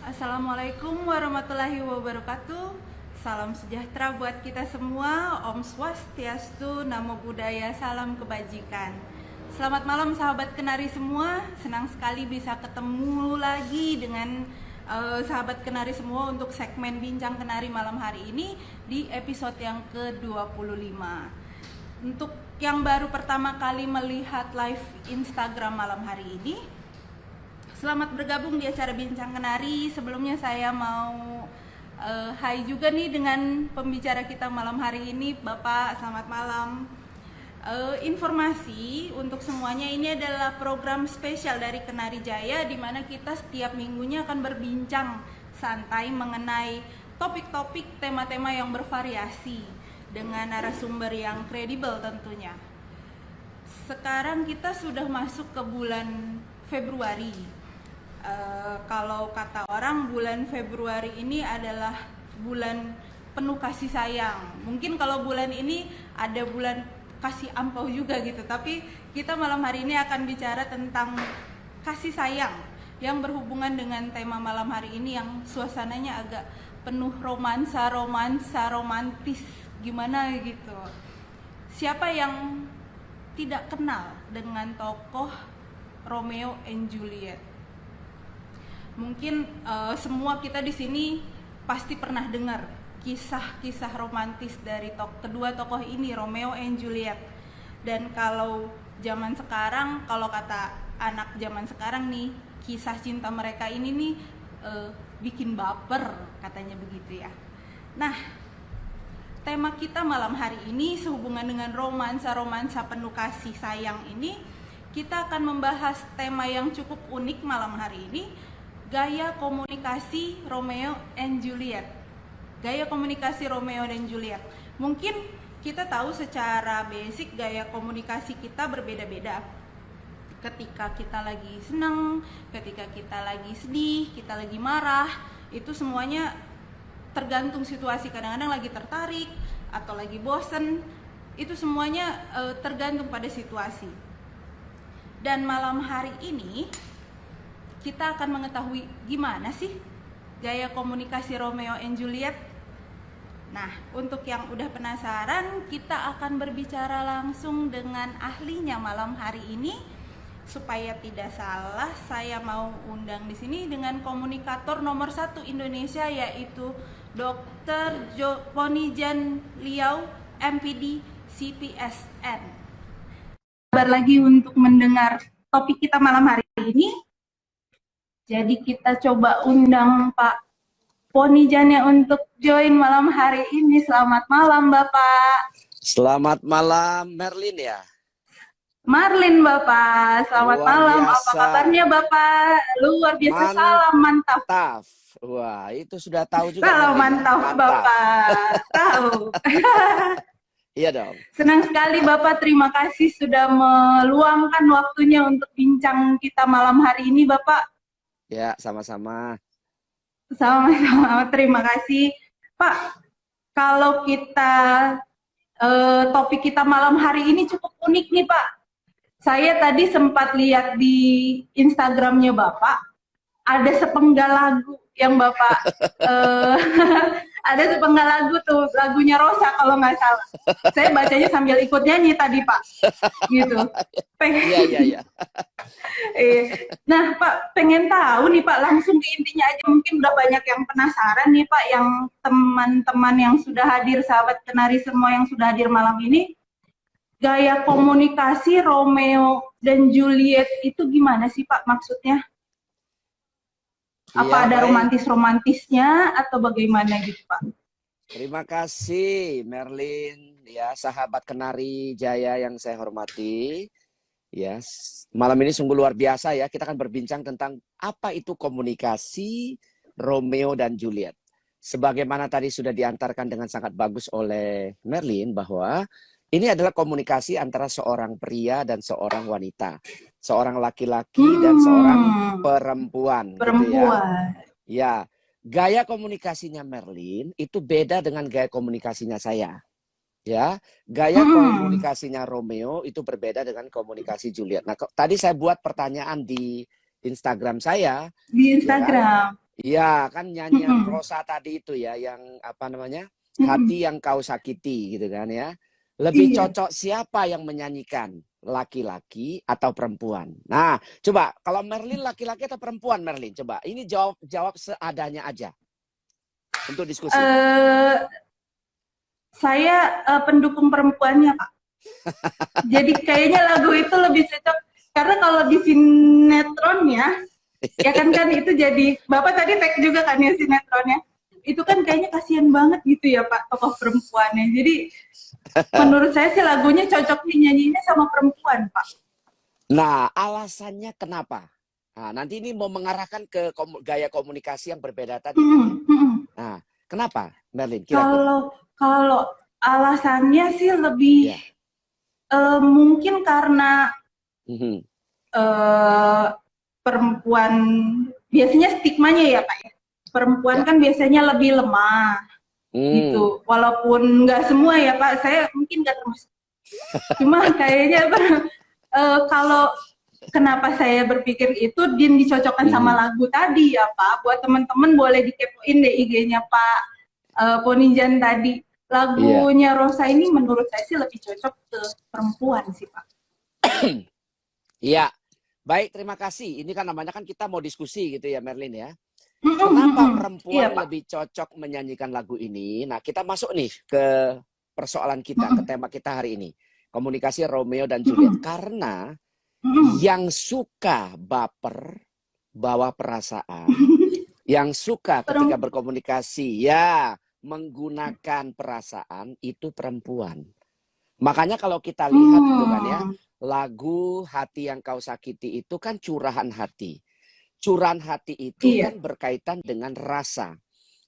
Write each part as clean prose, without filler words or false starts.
Assalamualaikum warahmatullahi wabarakatuh. Salam sejahtera buat kita semua. Om Swastiastu, Namo Buddhaya, salam kebajikan. Selamat malam sahabat Kenari semua. Senang sekali bisa ketemu lagi dengan sahabat Kenari semua untuk segmen Bincang Kenari malam hari ini di episode yang ke-25. Untuk yang baru pertama kali melihat live Instagram malam hari ini, selamat bergabung di acara Bincang Kenari. Sebelumnya saya mau hai juga nih dengan pembicara kita malam hari ini, Bapak. Selamat malam. Informasi untuk semuanya, ini adalah program spesial dari Kenari Jaya di mana kita setiap minggunya akan berbincang santai mengenai topik-topik tema-tema yang bervariasi dengan narasumber yang kredibel tentunya. Sekarang kita sudah masuk ke bulan Februari. Kalau kata orang, bulan Februari ini adalah bulan penuh kasih sayang. Mungkin kalau bulan ini ada bulan kasih ampau juga gitu, tapi kita malam hari ini akan bicara tentang kasih sayang yang berhubungan dengan tema malam hari ini yang suasananya agak penuh romantis gimana gitu. Siapa yang tidak kenal dengan tokoh Romeo and Juliet? Mungkin semua kita di sini pasti pernah dengar kisah-kisah romantis dari kedua tokoh ini, Romeo and Juliet. Dan kalau zaman sekarang, kalau kata anak zaman sekarang nih, kisah cinta mereka ini nih bikin baper, katanya begitu ya. Nah, tema kita malam hari ini sehubungan dengan romansa-romansa penuh kasih sayang ini, kita akan membahas tema yang cukup unik malam hari ini, gaya komunikasi Romeo and Juliet. Gaya komunikasi Romeo dan Juliet. Mungkin kita tahu secara basic gaya komunikasi kita berbeda-beda. Ketika kita lagi senang, ketika kita lagi sedih, kita lagi marah, itu semuanya tergantung situasi. Kadang-kadang lagi tertarik atau lagi bosen, itu semuanya tergantung pada situasi. Dan malam hari ini kita akan mengetahui gimana sih gaya komunikasi Romeo and Juliet. Nah, untuk yang udah penasaran, kita akan berbicara langsung dengan ahlinya malam hari ini. Supaya tidak salah, saya mau undang di sini dengan komunikator nomor 1 Indonesia, yaitu Dr. Ponijan Liao, MPD CPSN. Sabar lagi untuk mendengar topik kita malam hari ini. Jadi kita coba undang Pak Ponijannya untuk join malam hari ini. Selamat malam Bapak. Selamat malam Merlin ya. Marlin Bapak, selamat Luar malam. biasa. Apa kabarnya Bapak? Luar biasa, salam mantap. Wah, itu sudah tahu juga. Salam Merlin, mantap, ya? Bapak. Tahu. Iya dong. Senang sekali Bapak, terima kasih sudah meluangkan waktunya untuk bincang kita malam hari ini Bapak. Ya, sama-sama. Sama-sama, terima kasih Pak. Kalau kita topik kita malam hari ini cukup unik nih Pak. Saya tadi sempat lihat di Instagramnya Bapak, ada sepenggal lagu yang Bapak ada sepenggal lagu tuh, lagunya Rosa kalau nggak salah. Saya bacanya sambil ikut nyanyi tadi Pak, gitu. Iya. Nah Pak, pengen tahu nih Pak, langsung ke intinya aja. Mungkin udah banyak yang penasaran nih Pak, yang teman-teman yang sudah hadir, sahabat Kenari semua yang sudah hadir malam ini, gaya komunikasi Romeo dan Juliet itu gimana sih Pak maksudnya? Apa ada romantis-romantisnya atau bagaimana gitu Pak? Terima kasih Merlin ya, sahabat Kenari Jaya yang saya hormati. Ya, malam ini sungguh luar biasa ya. Kita akan berbincang tentang apa itu komunikasi Romeo dan Juliet. Sebagaimana tadi sudah diantarkan dengan sangat bagus oleh Merlin bahwa ini adalah komunikasi antara seorang pria dan seorang wanita, seorang laki-laki dan seorang perempuan. Gitu ya. Ya, gaya komunikasinya Merlin itu beda dengan gaya komunikasinya saya. Ya, gaya komunikasinya Romeo itu berbeda dengan komunikasi Juliet. Nah, tadi saya buat pertanyaan di Instagram saya. Di Instagram. Iya, kan nyanyian Rosa tadi itu ya, yang apa namanya? Hati yang kau sakiti gitu kan ya. Lebih Iya. cocok siapa yang menyanyikan? Laki-laki atau perempuan? Nah, coba kalau Merlin laki-laki atau perempuan Merlin? Coba ini jawab seadanya aja untuk diskusi. Eh, saya pendukung perempuannya, Pak. Jadi kayaknya lagu itu lebih cocok karena kalau di sinetron ya kan itu jadi Bapak tadi tag juga kan ya sinetronnya. Itu kan kayaknya kasihan banget gitu ya Pak tokoh perempuannya. Jadi menurut saya sih lagunya cocok dinyanyinya sama perempuan, Pak. Nah, alasannya kenapa? Nah, nanti ini mau mengarahkan ke gaya komunikasi yang berbeda tadi kan ya. Nah, kenapa Merlin kira-kira? Kalau alasannya sih lebih Ya. mungkin karena Mhm. eh, perempuan biasanya stigmanya ya Pak ya. Perempuan Ya. kan biasanya lebih lemah gitu. Walaupun nggak semua ya Pak, saya mungkin nggak termasuk. Cuma kayaknya kalau kenapa saya berpikir itu Din dicocokkan sama Mhm. lagu tadi ya Pak. Buat teman-teman boleh dikepoin deh IG-nya Pak Ponijan tadi. Iya. Lagunya Rosa ini menurut saya sih lebih cocok ke perempuan sih Pak. Iya. Baik, terima kasih. Ini kan namanya kan kita mau diskusi gitu ya Merlin ya. Kenapa Iya perempuan Pak. lebih cocok menyanyikan lagu ini? Nah, kita masuk nih ke persoalan kita, ke tema kita hari ini. Komunikasi Romeo dan Juliet. Karena yang suka baper, bawa perasaan, yang suka ketika berkomunikasi, ya menggunakan perasaan, itu perempuan. Makanya kalau kita lihat itu kan ya, lagu Hati Yang Kau Sakiti itu kan curahan hati. Curahan hati itu Iya. kan berkaitan dengan rasa.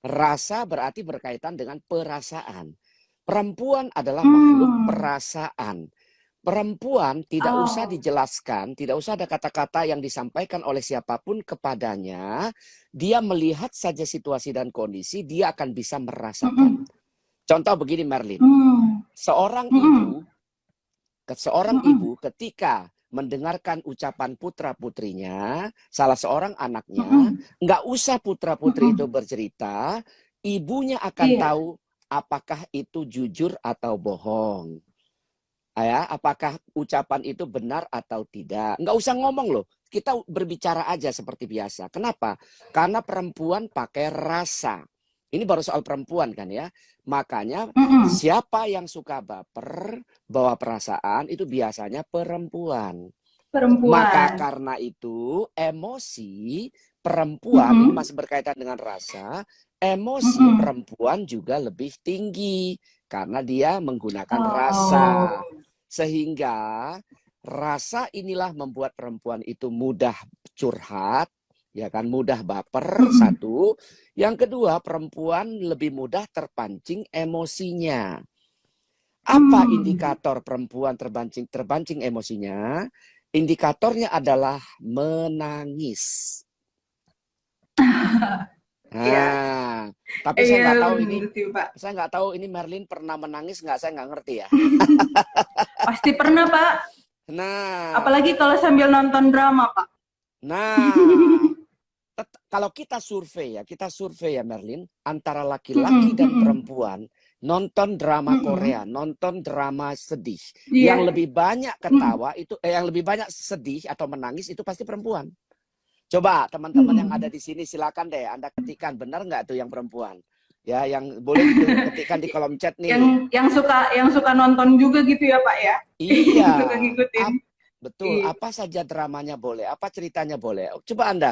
Rasa berarti berkaitan dengan perasaan. Perempuan adalah makhluk perasaan. Perempuan tidak usah Oh. dijelaskan, tidak usah ada kata-kata yang disampaikan oleh siapapun kepadanya. Dia melihat saja situasi dan kondisi, dia akan bisa merasakan. Contoh begini Merlin, seorang ibu ketika mendengarkan ucapan putra-putrinya, salah seorang anaknya, nggak usah putra-putri itu bercerita, ibunya akan Iya. tahu apakah itu jujur atau bohong. Ya, apakah ucapan itu benar atau tidak. Nggak usah ngomong loh, kita berbicara aja seperti biasa. Kenapa? Karena perempuan pakai rasa. Ini baru soal perempuan kan ya. Makanya siapa yang suka baper, bawa perasaan, itu biasanya perempuan. Maka Perempuan. karena itu emosi perempuan, ini masih berkaitan dengan rasa, emosi perempuan juga lebih tinggi. Karena dia menggunakan rasa. Sehingga rasa inilah membuat perempuan itu mudah curhat, ya kan, mudah baper, satu. Yang kedua, perempuan lebih mudah terpancing emosinya. Apa indikator perempuan terpancing emosinya? Indikatornya adalah menangis. Nah, tapi saya nggak tahu ini, saya nggak tahu ini Merlin pernah menangis nggak? Saya nggak ngerti ya. Pasti pernah Pak. Nah, Apalagi kalau sambil nonton drama Pak. nah, kalau kita survei ya Merlin, antara laki-laki dan perempuan nonton drama Korea, nonton drama sedih, yang lebih banyak ketawa itu, yang lebih banyak sedih atau menangis itu pasti perempuan. Coba teman-teman yang ada di sini silakan deh Anda ketikkan, benar nggak tuh yang perempuan? Ya, yang boleh diketikkan di kolom chat nih. Yang suka nonton juga gitu ya Pak ya? Iya. Suka ngikutin. Betul. Apa saja dramanya boleh, apa ceritanya boleh. Coba Anda,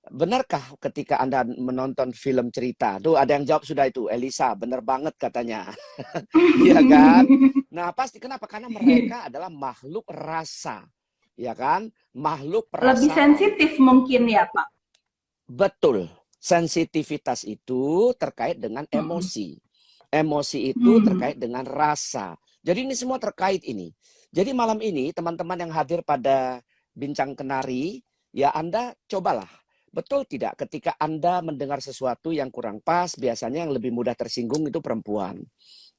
benarkah ketika Anda menonton film cerita? Tuh ada yang jawab sudah itu, Elisa, benar banget katanya. Iya kan? Nah, pasti kenapa? Karena mereka adalah makhluk rasa. Ya kan? Makhluk perasaan. Lebih sensitif mungkin ya Pak. Betul. Sensitivitas itu terkait dengan emosi. Emosi itu terkait dengan rasa. Jadi ini semua terkait ini. Jadi malam ini teman-teman yang hadir pada Bincang Kenari, ya Anda cobalah. Betul tidak ketika Anda mendengar sesuatu yang kurang pas, biasanya yang lebih mudah tersinggung itu perempuan.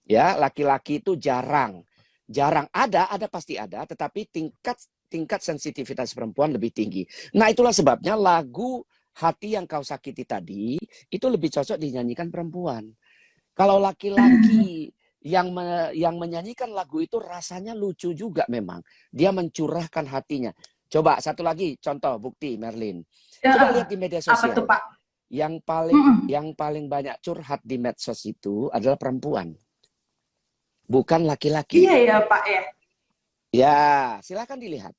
Ya, laki-laki itu jarang. Jarang ada pasti ada, tetapi tingkat sensitivitas perempuan lebih tinggi. Nah, itulah sebabnya lagu hati yang kau sakiti tadi itu lebih cocok dinyanyikan perempuan. Kalau laki-laki yang menyanyikan lagu itu rasanya lucu juga memang. Dia mencurahkan hatinya. Coba satu lagi contoh bukti Merlin. Coba lihat di media Apa sosial. tuh, Pak? Yang paling banyak curhat di medsos itu adalah perempuan, bukan laki-laki. Iya ya, Pak ya. Ya, silakan dilihat.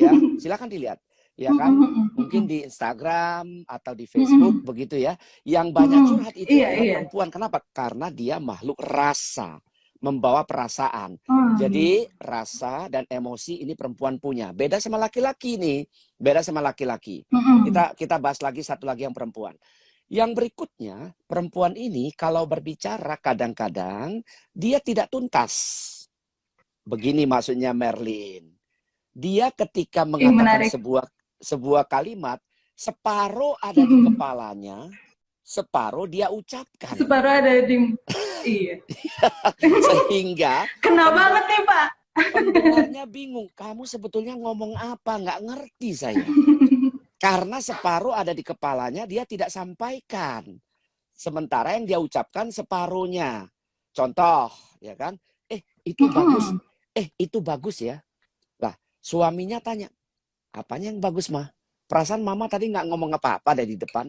Ya, silakan dilihat. Ya kan? Mungkin di Instagram atau di Facebook begitu ya. Yang banyak curhat itu adalah perempuan. Kenapa? Karena dia makhluk rasa, membawa perasaan. Jadi rasa dan emosi ini perempuan punya. Beda sama laki-laki nih. Beda sama laki-laki. Kita bahas lagi satu lagi yang perempuan. Yang berikutnya, perempuan ini kalau berbicara kadang-kadang dia tidak tuntas. Begini maksudnya Merlin. Dia ketika mengatakan sebuah kalimat, separuh ada di kepalanya, separuh dia ucapkan. Separuh ada di... Iya. Sehingga... Kena banget nih, Pak. Pendengarnya bingung, kamu sebetulnya ngomong apa? Nggak ngerti saya. Karena separuh ada di kepalanya, dia tidak sampaikan. Sementara yang dia ucapkan separuhnya. Contoh, ya kan? Itu bagus. Itu bagus ya. Lah, suaminya tanya, apanya yang bagus, mah? Perasaan mama tadi nggak ngomong apa-apa dari depan.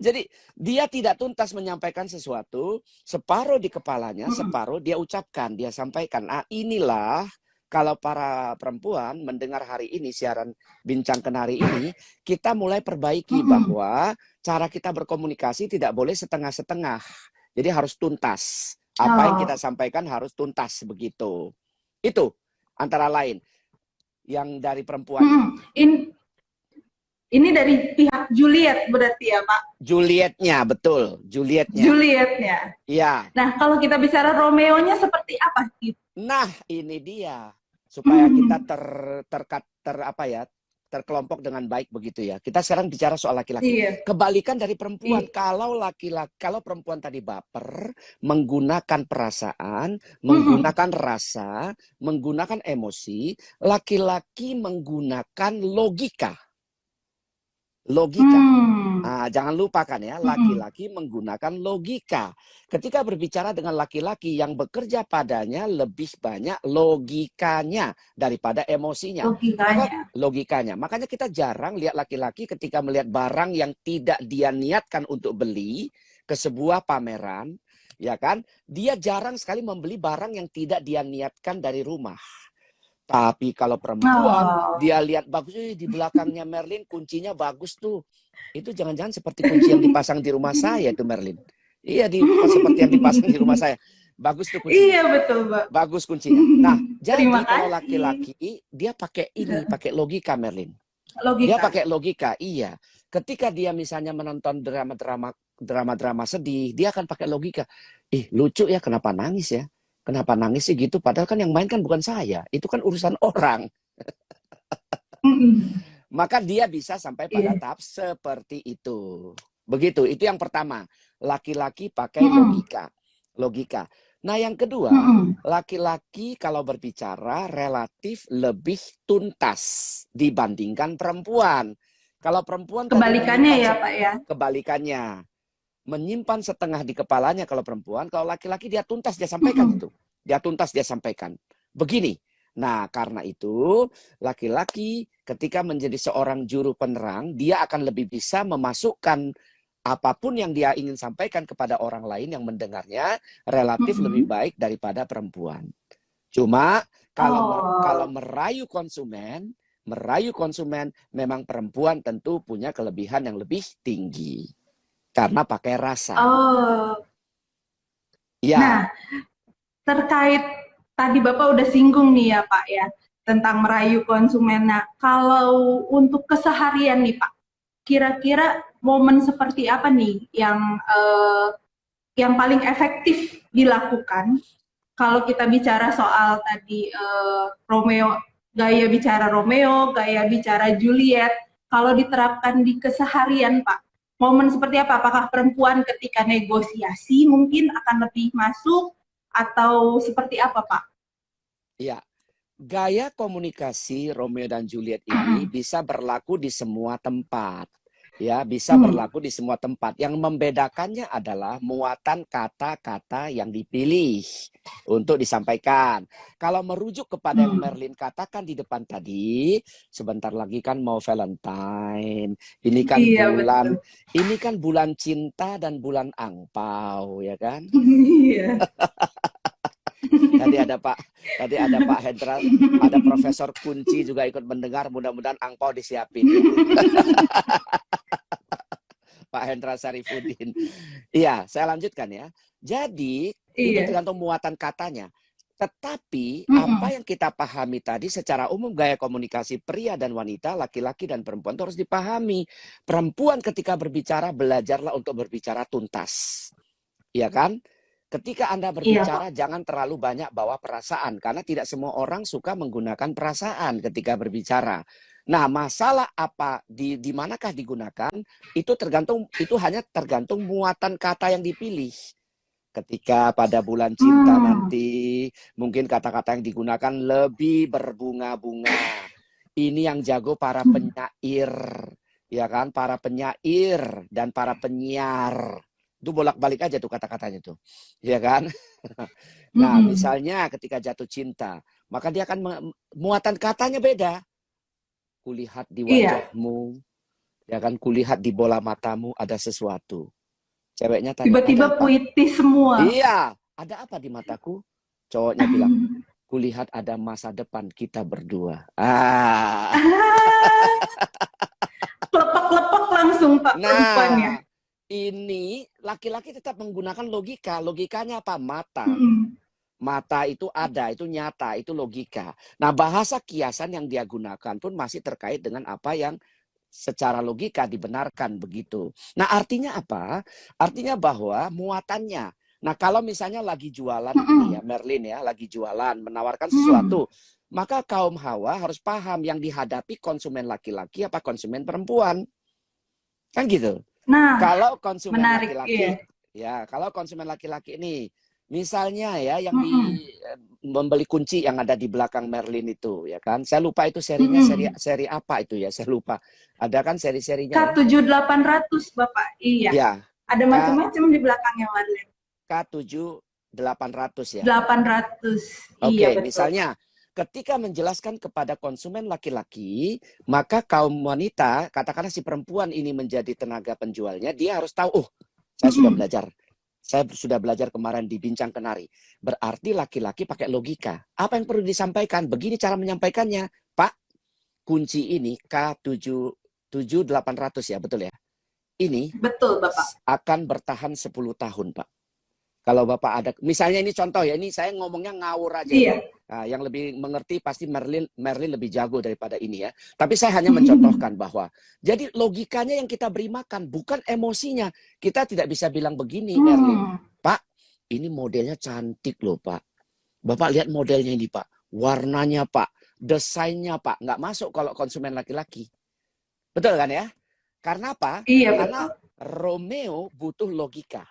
Jadi dia tidak tuntas menyampaikan sesuatu, separuh di kepalanya, separuh dia ucapkan, dia sampaikan. Inilah kalau para perempuan mendengar hari ini siaran Bincang Kenari ini, kita mulai perbaiki bahwa cara kita berkomunikasi tidak boleh setengah-setengah. Jadi harus tuntas. Apa yang kita sampaikan harus tuntas begitu. Itu antara lain yang dari perempuan. Ini dari pihak Juliet berarti ya, Pak? Julietnya, betul. Julietnya. Iya. Nah, kalau kita bicara Romeo-nya seperti apa? Nah, ini dia. Supaya kita terkelompok dengan baik begitu ya. Kita sekarang bicara soal laki-laki. Kebalikan dari perempuan. Kalau perempuan tadi baper, menggunakan perasaan, menggunakan rasa, menggunakan emosi, laki-laki menggunakan logika. Jangan lupakan ya, laki-laki menggunakan logika. Ketika berbicara dengan laki-laki, yang bekerja padanya lebih banyak logikanya daripada emosinya. Logikanya. Makanya kita jarang lihat laki-laki ketika melihat barang yang tidak dia niatkan untuk beli ke sebuah pameran, ya kan? Dia jarang sekali membeli barang yang tidak dia niatkan dari rumah. Tapi kalau perempuan, dia lihat bagus, di belakangnya Merlin kuncinya bagus tuh. Itu jangan-jangan seperti kunci yang dipasang di rumah saya tuh Merlin. Iya, seperti yang dipasang di rumah saya. Bagus tuh kuncinya. Iya, betul, Pak. Bagus kuncinya. Nah, jadi kalau laki-laki, dia pakai pakai logika Merlin. Dia pakai logika, iya. Ketika dia misalnya menonton drama sedih, dia akan pakai logika. Lucu ya, kenapa nangis ya? Kenapa nangis sih gitu? Padahal kan yang main kan bukan saya. Itu kan urusan orang. Maka dia bisa sampai pada tahap seperti itu. Begitu, itu yang pertama. Laki-laki pakai logika. Nah yang kedua, laki-laki kalau berbicara relatif lebih tuntas dibandingkan perempuan. Kalau perempuan... Kebalikannya ya Pak ya? Kebalikannya. Menyimpan setengah di kepalanya kalau perempuan, kalau laki-laki dia tuntas dia sampaikan itu. Dia tuntas dia sampaikan. Begini. Nah, karena itu laki-laki ketika menjadi seorang juru penerang, dia akan lebih bisa memasukkan apapun yang dia ingin sampaikan kepada orang lain yang mendengarnya relatif lebih baik daripada perempuan. Cuma kalau merayu konsumen memang perempuan tentu punya kelebihan yang lebih tinggi. Karena pakai rasa. Ya. Nah, terkait tadi Bapak udah singgung nih ya Pak ya, tentang merayu konsumen. Nah, kalau untuk keseharian nih Pak, kira-kira momen seperti apa nih yang paling efektif dilakukan kalau kita bicara soal tadi gaya bicara Romeo, gaya bicara Juliet, kalau diterapkan di keseharian Pak, momen seperti apa? Apakah perempuan ketika negosiasi mungkin akan lebih masuk atau seperti apa Pak? Iya, gaya komunikasi Romeo dan Juliet ini bisa berlaku di semua tempat. Ya, bisa berlaku di semua tempat. Yang membedakannya adalah muatan kata-kata yang dipilih untuk disampaikan. Kalau merujuk kepada yang Merlin katakan di depan tadi, sebentar lagi kan mau Valentine. Ini kan Iya, bulan, betul. ini kan bulan cinta dan bulan angpau, ya kan? Iya. Tadi ada Pak Hendra, ada Profesor Kunci juga ikut mendengar. Mudah-mudahan angpau disiapin ya. Pak Hendra Sarifuddin. Iya, saya lanjutkan ya. Jadi, itu Iya. tergantung muatan katanya. Tetapi, apa yang kita pahami tadi secara umum gaya komunikasi pria dan wanita, laki-laki dan perempuan itu harus dipahami. Perempuan ketika berbicara, belajarlah untuk berbicara tuntas. Iya kan? Ketika Anda Iya, Pak. berbicara, jangan terlalu banyak bawa perasaan. Karena tidak semua orang suka menggunakan perasaan ketika berbicara. Nah, masalah apa di manakah digunakan itu hanya tergantung muatan kata yang dipilih. Ketika pada bulan cinta nanti mungkin kata-kata yang digunakan lebih berbunga-bunga. Ini yang jago para penyair, ya kan? Para penyair dan para penyiar. Itu bolak-balik aja tuh kata-katanya tuh. Ya kan? Nah, misalnya ketika jatuh cinta, maka dia akan muatan katanya beda. Kulihat di Iya. wajahmu, ya kan, kulihat di bola matamu ada sesuatu. Ceweknya tanya, ada Tiba-tiba apa? puitis semua. Iya, ada apa di mataku? Cowoknya bilang, kulihat ada masa depan kita berdua. Klepek-klepek langsung, Pak, perempuannya. Nah, ini laki-laki tetap menggunakan logika. Logikanya apa? Mata. Mata itu ada, itu nyata, itu logika. Nah, bahasa kiasan yang dia gunakan pun masih terkait dengan apa yang secara logika dibenarkan begitu. Nah, artinya apa? Artinya bahwa muatannya. Nah, kalau misalnya lagi jualan ini ya, Merlin ya, lagi jualan, menawarkan sesuatu, maka kaum Hawa harus paham yang dihadapi konsumen laki-laki apa konsumen perempuan. Kan gitu. Nah, Kalau konsumen menarik, laki-laki, iya. ya, kalau konsumen laki-laki ini, misalnya ya, yang membeli kunci yang ada di belakang Merlin itu, ya kan? Saya lupa itu serinya seri apa itu ya, saya lupa. Ada kan seri-serinya ya? K7800, Bapak. Iya. Ya, Ada macam-macam di belakangnya, Marlin. K7800 ya. 800. Oke, Iya, betul. misalnya ketika menjelaskan kepada konsumen laki-laki, maka kaum wanita, katakanlah si perempuan ini menjadi tenaga penjualnya, dia harus tahu, oh, saya sudah belajar. Saya sudah belajar kemarin di Bincang Kenari. Berarti laki-laki pakai logika. Apa yang perlu disampaikan? Begini cara menyampaikannya. Pak, kunci ini K7800 ya, betul ya? Ini Betul, Bapak. akan bertahan 10 tahun, Pak. Kalau Bapak ada, misalnya ini contoh ya, ini saya ngomongnya ngawur aja. Iya. Nah, yang lebih mengerti pasti Merlin lebih jago daripada ini ya. Tapi saya hanya mencontohkan bahwa, jadi logikanya yang kita beri makan, bukan emosinya. Kita tidak bisa bilang begini, Merlin. Pak, ini modelnya cantik loh, Pak. Bapak lihat modelnya ini, Pak. Warnanya, Pak. Desainnya, Pak. Nggak masuk kalau konsumen laki-laki. Betul kan ya? Karena apa? Iya, Karena betul. Romeo butuh logika.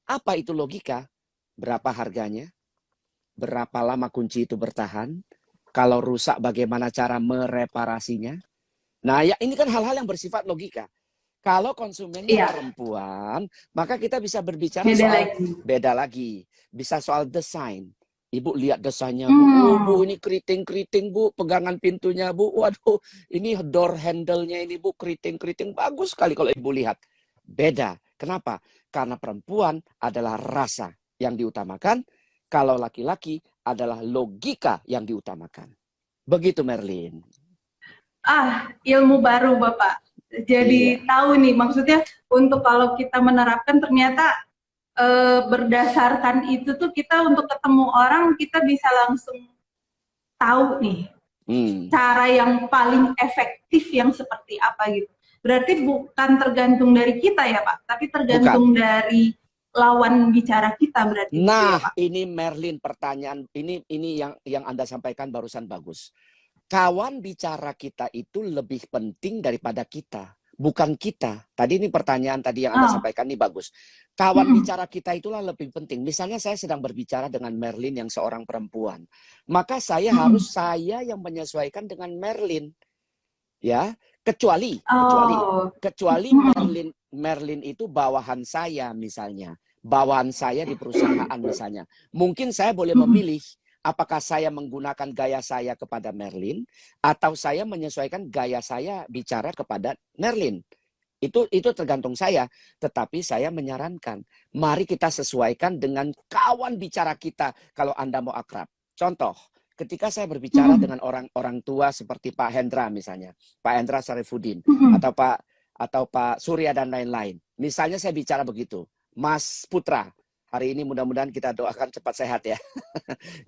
Apa itu logika? Berapa harganya? Berapa lama kunci itu bertahan? Kalau rusak bagaimana cara mereparasinya? Nah, ya ini kan hal-hal yang bersifat logika. Kalau konsumennya perempuan, maka kita bisa berbicara beda lagi. Bisa soal desain. Ibu lihat desainnya, Bu. Oh, Bu, ini keriting-keriting, Bu. Pegangan pintunya, Bu. Waduh, ini door handle-nya ini, Bu. Keriting-keriting. Bagus sekali kalau Ibu lihat. Beda. Kenapa? Karena perempuan adalah rasa yang diutamakan. Kalau laki-laki adalah logika yang diutamakan. Begitu, Merlin. Ilmu baru, Bapak. Jadi tahu nih, maksudnya untuk kalau kita menerapkan ternyata berdasarkan itu tuh kita untuk ketemu orang kita bisa langsung tahu nih cara yang paling efektif yang seperti apa gitu. Berarti bukan tergantung dari kita ya Pak, tapi tergantung dari lawan bicara kita berarti. Nah, ya, Pak? ini Merlin pertanyaan ini yang Anda sampaikan barusan bagus. Kawan bicara kita itu lebih penting daripada kita. bukan kita. Tadi ini pertanyaan tadi yang Anda Oh. sampaikan ini bagus. Kawan Mm-mm. bicara kita itulah lebih penting. Misalnya saya sedang berbicara dengan Merlin yang seorang perempuan. Maka saya Mm-mm. harus saya yang menyesuaikan dengan Merlin. Ya, kecuali Oh. Mm-mm. Merlin itu bawahan saya misalnya. Bawahan saya di perusahaan misalnya. Mungkin saya boleh Mm-mm. memilih apakah saya menggunakan gaya saya kepada Merlin atau saya menyesuaikan gaya saya bicara kepada Merlin. Itu tergantung saya, tetapi saya menyarankan, mari kita sesuaikan dengan kawan bicara kita kalau Anda mau akrab. Contoh, ketika saya berbicara Mm-mm. dengan orang tua seperti Pak Hendra misalnya, Pak Hendra Syarifuddin Mm-mm. atau Pak Surya dan lain-lain. Misalnya saya bicara begitu, Mas Putra, hari ini mudah-mudahan kita doakan cepat sehat ya.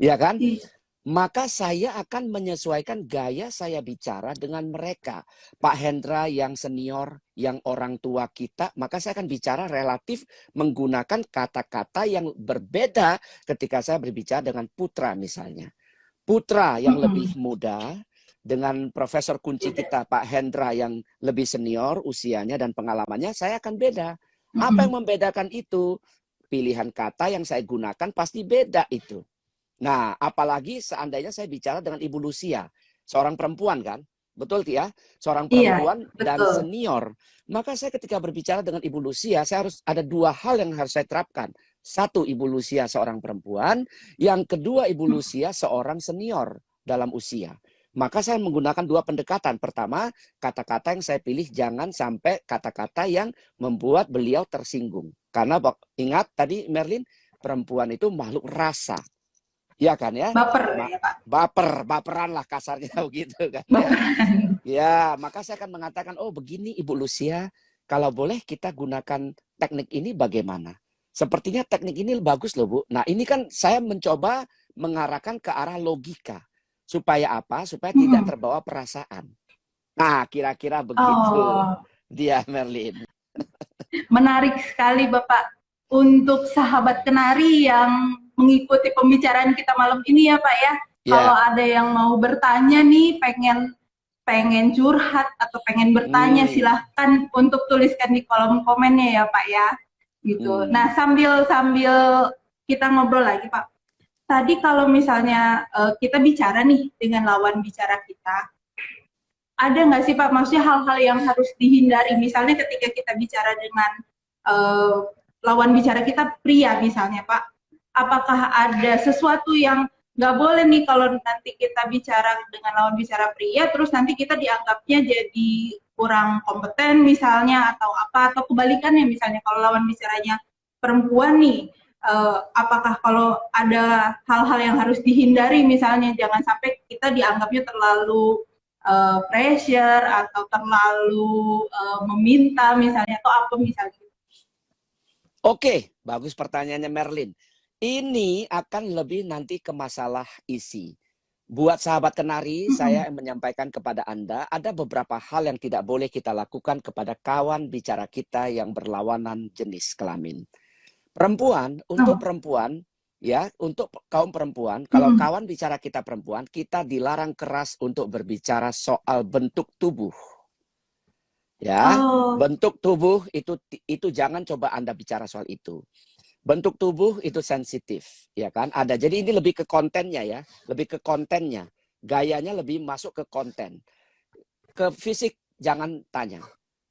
Ya kan? Iya. Maka saya akan menyesuaikan gaya saya bicara dengan mereka. Pak Hendra yang senior, yang orang tua kita, maka saya akan bicara relatif menggunakan kata-kata yang berbeda ketika saya berbicara dengan Putra misalnya. Putra yang lebih Mm-mm. muda dengan profesor kunci kita Pak Hendra yang lebih senior usianya dan pengalamannya, saya akan beda. Apa Mm-mm. yang membedakan itu? Pilihan kata yang saya gunakan pasti beda itu. Nah, apalagi seandainya saya bicara dengan Ibu Lucia, seorang perempuan kan? Betul ya? Seorang Iya, perempuan dan betul. senior. Maka saya ketika berbicara dengan Ibu Lucia, saya harus ada dua hal yang harus saya terapkan. Satu, Ibu Lucia seorang perempuan. Yang kedua, Ibu Lucia seorang senior dalam usia. Maka saya menggunakan dua pendekatan. Pertama, kata-kata yang saya pilih jangan sampai kata-kata yang membuat beliau tersinggung. Karena ingat tadi Merlin, perempuan itu makhluk rasa. Ya kan ya? Baper ya, Pak. Baperan lah kasarnya begitu kan ya. Baperan. Ya, maka saya akan mengatakan, oh begini Ibu Lucia, kalau boleh kita gunakan teknik ini bagaimana? Sepertinya teknik ini bagus loh Bu. Nah ini kan saya mencoba mengarahkan ke arah logika. Supaya apa? Supaya tidak Mm-mm. terbawa perasaan. Nah kira-kira begitu Oh, dia Merlin. menarik sekali Bapak. Untuk sahabat kenari yang mengikuti pembicaraan kita malam ini ya Pak ya. Kalau Ya. ada yang mau bertanya nih, pengen curhat atau pengen bertanya, Hmm. silahkan untuk tuliskan di kolom komennya ya Pak ya. Gitu. Nah, Hmm. sambil kita ngobrol lagi Pak. Tadi kalau misalnya kita bicara nih dengan lawan bicara kita, ada nggak sih Pak, maksudnya hal-hal yang harus dihindari? Misalnya ketika kita bicara dengan lawan bicara kita pria misalnya Pak, apakah ada sesuatu yang nggak boleh nih kalau nanti kita bicara dengan lawan bicara pria, terus nanti kita dianggapnya jadi kurang kompeten misalnya, atau apa, atau kebalikannya misalnya kalau lawan bicaranya perempuan nih, apakah kalau ada hal-hal yang harus dihindari misalnya, jangan sampai kita dianggapnya terlalu pressure atau terlalu meminta misalnya, atau apa misalnya. Oke, bagus pertanyaannya Merlin. Ini akan lebih nanti ke masalah isi. Buat sahabat kenari, saya menyampaikan kepada Anda, ada beberapa hal yang tidak boleh kita lakukan kepada kawan bicara kita yang berlawanan jenis kelamin. Perempuan, untuk perempuan, ya, untuk kaum perempuan, kalau kawan bicara kita perempuan, kita dilarang keras untuk berbicara soal bentuk tubuh. Ya, bentuk tubuh itu jangan coba Anda bicara soal itu. Bentuk tubuh itu sensitif, ya kan? Ada. Jadi ini lebih ke kontennya ya, lebih ke kontennya. Gayanya lebih masuk ke konten. Ke fisik jangan tanya.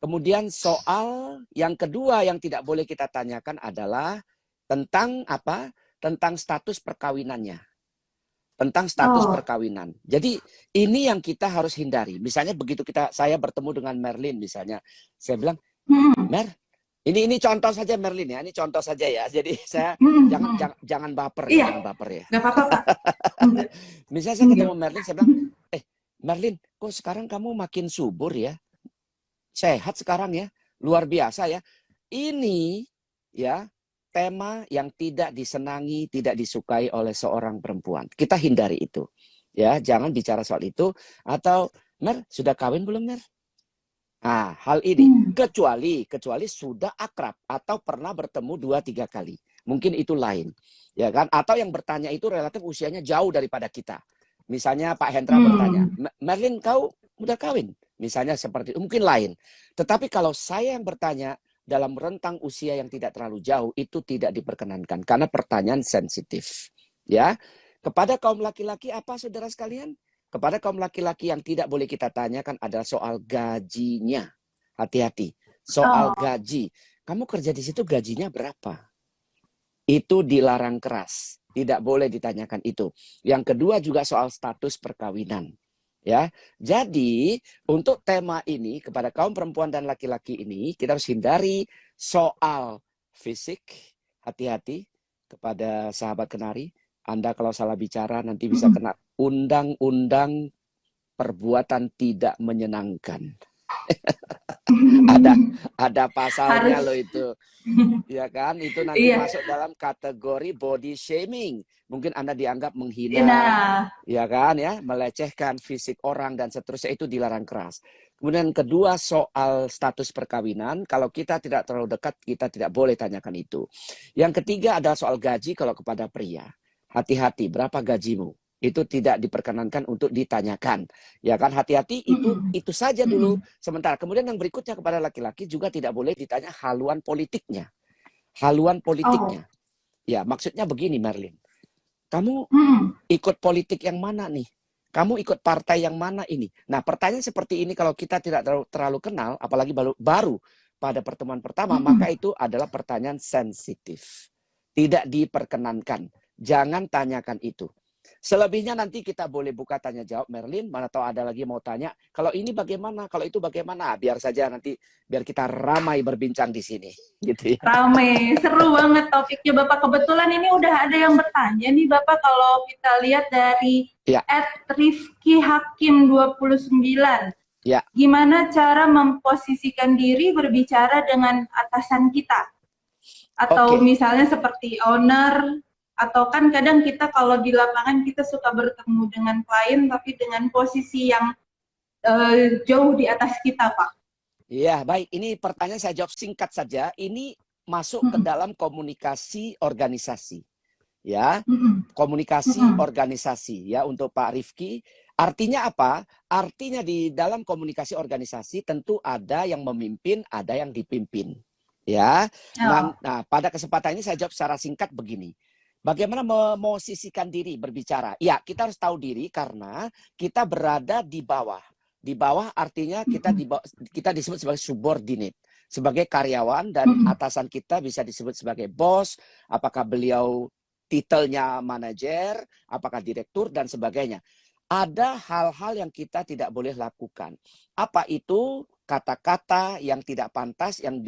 Kemudian soal yang kedua yang tidak boleh kita tanyakan adalah tentang apa? Tentang status perkawinannya. Tentang status perkawinan. Jadi ini yang kita harus hindari. Misalnya begitu saya bertemu dengan Merlin misalnya, saya bilang, Mer, ini contoh saja Merlin ya, ini contoh saja ya. Jadi saya jangan baper ya, jangan baper ya. Gak apa-apa Pak. Misalnya saya ketemu Merlin, saya bilang, Merlin, kok sekarang kamu makin subur ya, sehat sekarang ya, luar biasa ya. Ini ya tema yang tidak disenangi, tidak disukai oleh seorang perempuan. Kita hindari itu. Ya, jangan bicara soal itu. Atau, Mer, sudah kawin belum, Mer? Nah, hal ini. Kecuali sudah akrab. Atau pernah bertemu 2-3 kali. Mungkin itu lain. Ya kan? Atau yang bertanya itu relatif usianya jauh daripada kita. Misalnya Pak Hendra bertanya, Merlin, kau udah kawin? Misalnya seperti itu, mungkin lain. Tetapi kalau saya yang bertanya dalam rentang usia yang tidak terlalu jauh, itu tidak diperkenankan karena pertanyaan sensitif. Ya, kepada kaum laki-laki apa saudara sekalian? Kepada kaum laki-laki yang tidak boleh kita tanyakan adalah soal gajinya. Hati-hati, soal gaji. Kamu kerja di situ gajinya berapa? Itu dilarang keras. Tidak boleh ditanyakan itu. Yang kedua juga soal status perkawinan. Ya, jadi untuk tema ini kepada kaum perempuan dan laki-laki ini kita harus hindari soal fisik. Hati-hati kepada sahabat kenari. Anda kalau salah bicara nanti bisa kena undang-undang perbuatan tidak menyenangkan. ada pasalnya loh itu. Ya kan, itu nanti masuk dalam kategori body shaming. Mungkin Anda dianggap menghina, ya kan, ya, melecehkan fisik orang dan seterusnya, itu dilarang keras. Kemudian kedua soal status perkawinan, kalau kita tidak terlalu dekat, kita tidak boleh tanyakan itu. Yang ketiga adalah soal gaji kalau kepada pria. Hati-hati, berapa gajimu? Itu tidak diperkenankan untuk ditanyakan. Ya kan, hati-hati itu saja dulu. Sementara kemudian yang berikutnya kepada laki-laki juga tidak boleh ditanya haluan politiknya. Haluan politiknya. Ya, maksudnya begini Merlin. Kamu ikut politik yang mana nih? Kamu ikut partai yang mana ini? Nah, pertanyaan seperti ini kalau kita tidak terlalu kenal, apalagi baru pada pertemuan pertama, maka itu adalah pertanyaan sensitif. Tidak diperkenankan. Jangan tanyakan itu. Selebihnya nanti kita boleh buka tanya jawab Merlin, mana tahu ada lagi mau tanya, kalau ini bagaimana, kalau itu bagaimana, biar saja nanti biar kita ramai berbincang di sini gitu ya. Ramai, seru banget topiknya Bapak. Kebetulan ini udah ada yang bertanya nih Bapak, kalau kita lihat dari @rifkihakim29. Ya. Gimana cara memposisikan diri berbicara dengan atasan kita? Atau misalnya seperti owner, atau kan kadang kita kalau di lapangan kita suka bertemu dengan klien tapi dengan posisi yang jauh di atas kita, Pak. Iya, baik. Ini pertanyaan saya jawab singkat saja. Ini masuk ke dalam komunikasi organisasi. Ya, komunikasi organisasi ya untuk Pak Rifki. Artinya apa? Artinya di dalam komunikasi organisasi tentu ada yang memimpin, ada yang dipimpin. Ya. Nah, pada kesempatan ini saya jawab secara singkat begini. Bagaimana memosisikan diri berbicara? Ya, kita harus tahu diri karena kita berada di bawah. Di bawah artinya kita disebut sebagai subordinate, sebagai karyawan, dan atasan kita bisa disebut sebagai bos, apakah beliau titelnya manajer, apakah direktur dan sebagainya. Ada hal-hal yang kita tidak boleh lakukan. Apa itu? Kata-kata yang tidak pantas, yang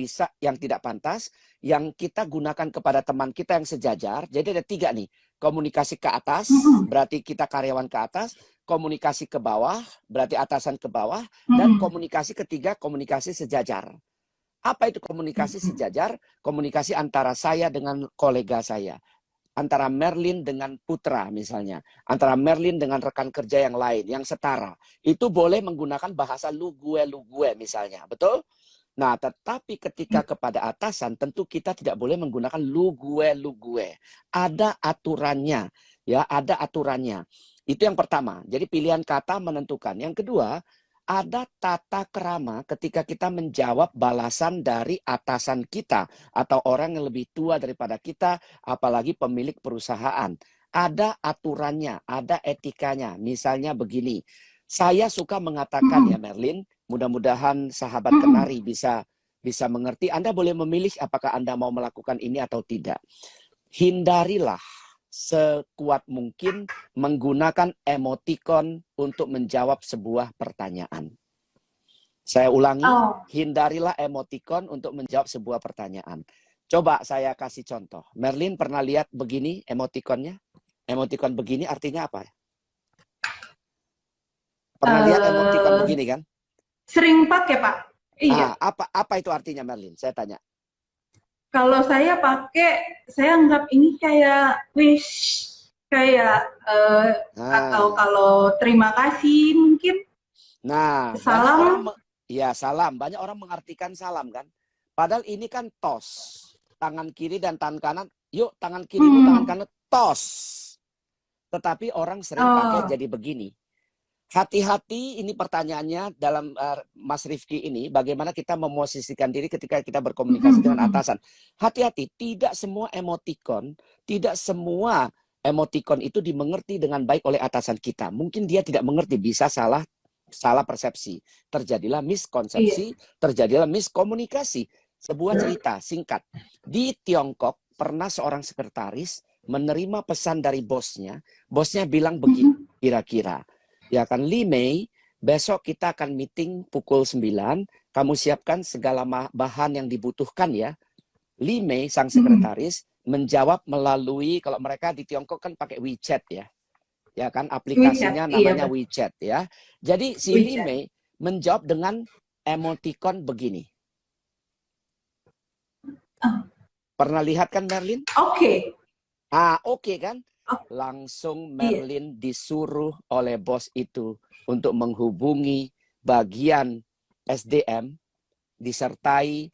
tidak pantas, yang kita gunakan kepada teman kita yang sejajar. Jadi ada 3 nih. Komunikasi ke atas, berarti kita karyawan ke atas. Komunikasi ke bawah, berarti atasan ke bawah. Dan komunikasi ketiga, komunikasi sejajar. Apa itu komunikasi sejajar? Komunikasi antara saya dengan kolega saya. Antara Merlin dengan Putra misalnya. Antara Merlin dengan rekan kerja yang lain, yang setara. Itu boleh menggunakan bahasa lu gue misalnya. Betul? Nah, tetapi ketika kepada atasan, tentu kita tidak boleh menggunakan lu gue. Ada aturannya. Ya, ada aturannya. Itu yang pertama. Jadi pilihan kata menentukan. Yang kedua, ada tata krama ketika kita menjawab balasan dari atasan kita atau orang yang lebih tua daripada kita, apalagi pemilik perusahaan. Ada aturannya, ada etikanya. Misalnya begini, saya suka mengatakan ya Merlin, mudah-mudahan sahabat kenari bisa mengerti. Anda boleh memilih apakah Anda mau melakukan ini atau tidak. Hindarilah sekuat mungkin menggunakan emotikon untuk menjawab sebuah pertanyaan. Saya ulangi, hindarilah emotikon untuk menjawab sebuah pertanyaan. Coba saya kasih contoh. Merlin pernah lihat begini emotikonnya? Emotikon begini artinya apa? Pernah lihat emotikon begini kan? Sering pakai, Pak. Iya. Apa itu artinya Merlin? Saya tanya. Kalau saya pakai, saya anggap ini kayak wish, kayak atau kalau terima kasih mungkin. Nah, salam. Salam. Banyak orang mengartikan salam kan. Padahal ini kan tos. Tangan kiri dan tangan kanan. Yuk, tangan kirimu, tangan kanan, tos. Tetapi orang sering pakai jadi begini. hati-hati ini pertanyaannya dalam Mas Rifki ini, bagaimana kita memosisikan diri ketika kita berkomunikasi dengan atasan. Hati-hati, tidak semua emotikon itu dimengerti dengan baik oleh atasan kita. Mungkin dia tidak mengerti, bisa salah persepsi. Terjadilah miskonsepsi, terjadilah miskomunikasi. Sebuah cerita singkat. Di Tiongkok, pernah seorang sekretaris menerima pesan dari bosnya. Bosnya bilang begini, kira-kira. Ya kan, Li Mei, besok kita akan meeting pukul 9, kamu siapkan segala bahan yang dibutuhkan ya. Li Mei, sang sekretaris, menjawab melalui, kalau mereka di Tiongkok kan pakai WeChat ya. Ya kan, aplikasinya namanya WeChat ya. Jadi si Li Mei menjawab dengan emoticon begini. Pernah lihat kan Merlin? Oke. Oke kan? Langsung Merlin disuruh oleh bos itu untuk menghubungi bagian SDM disertai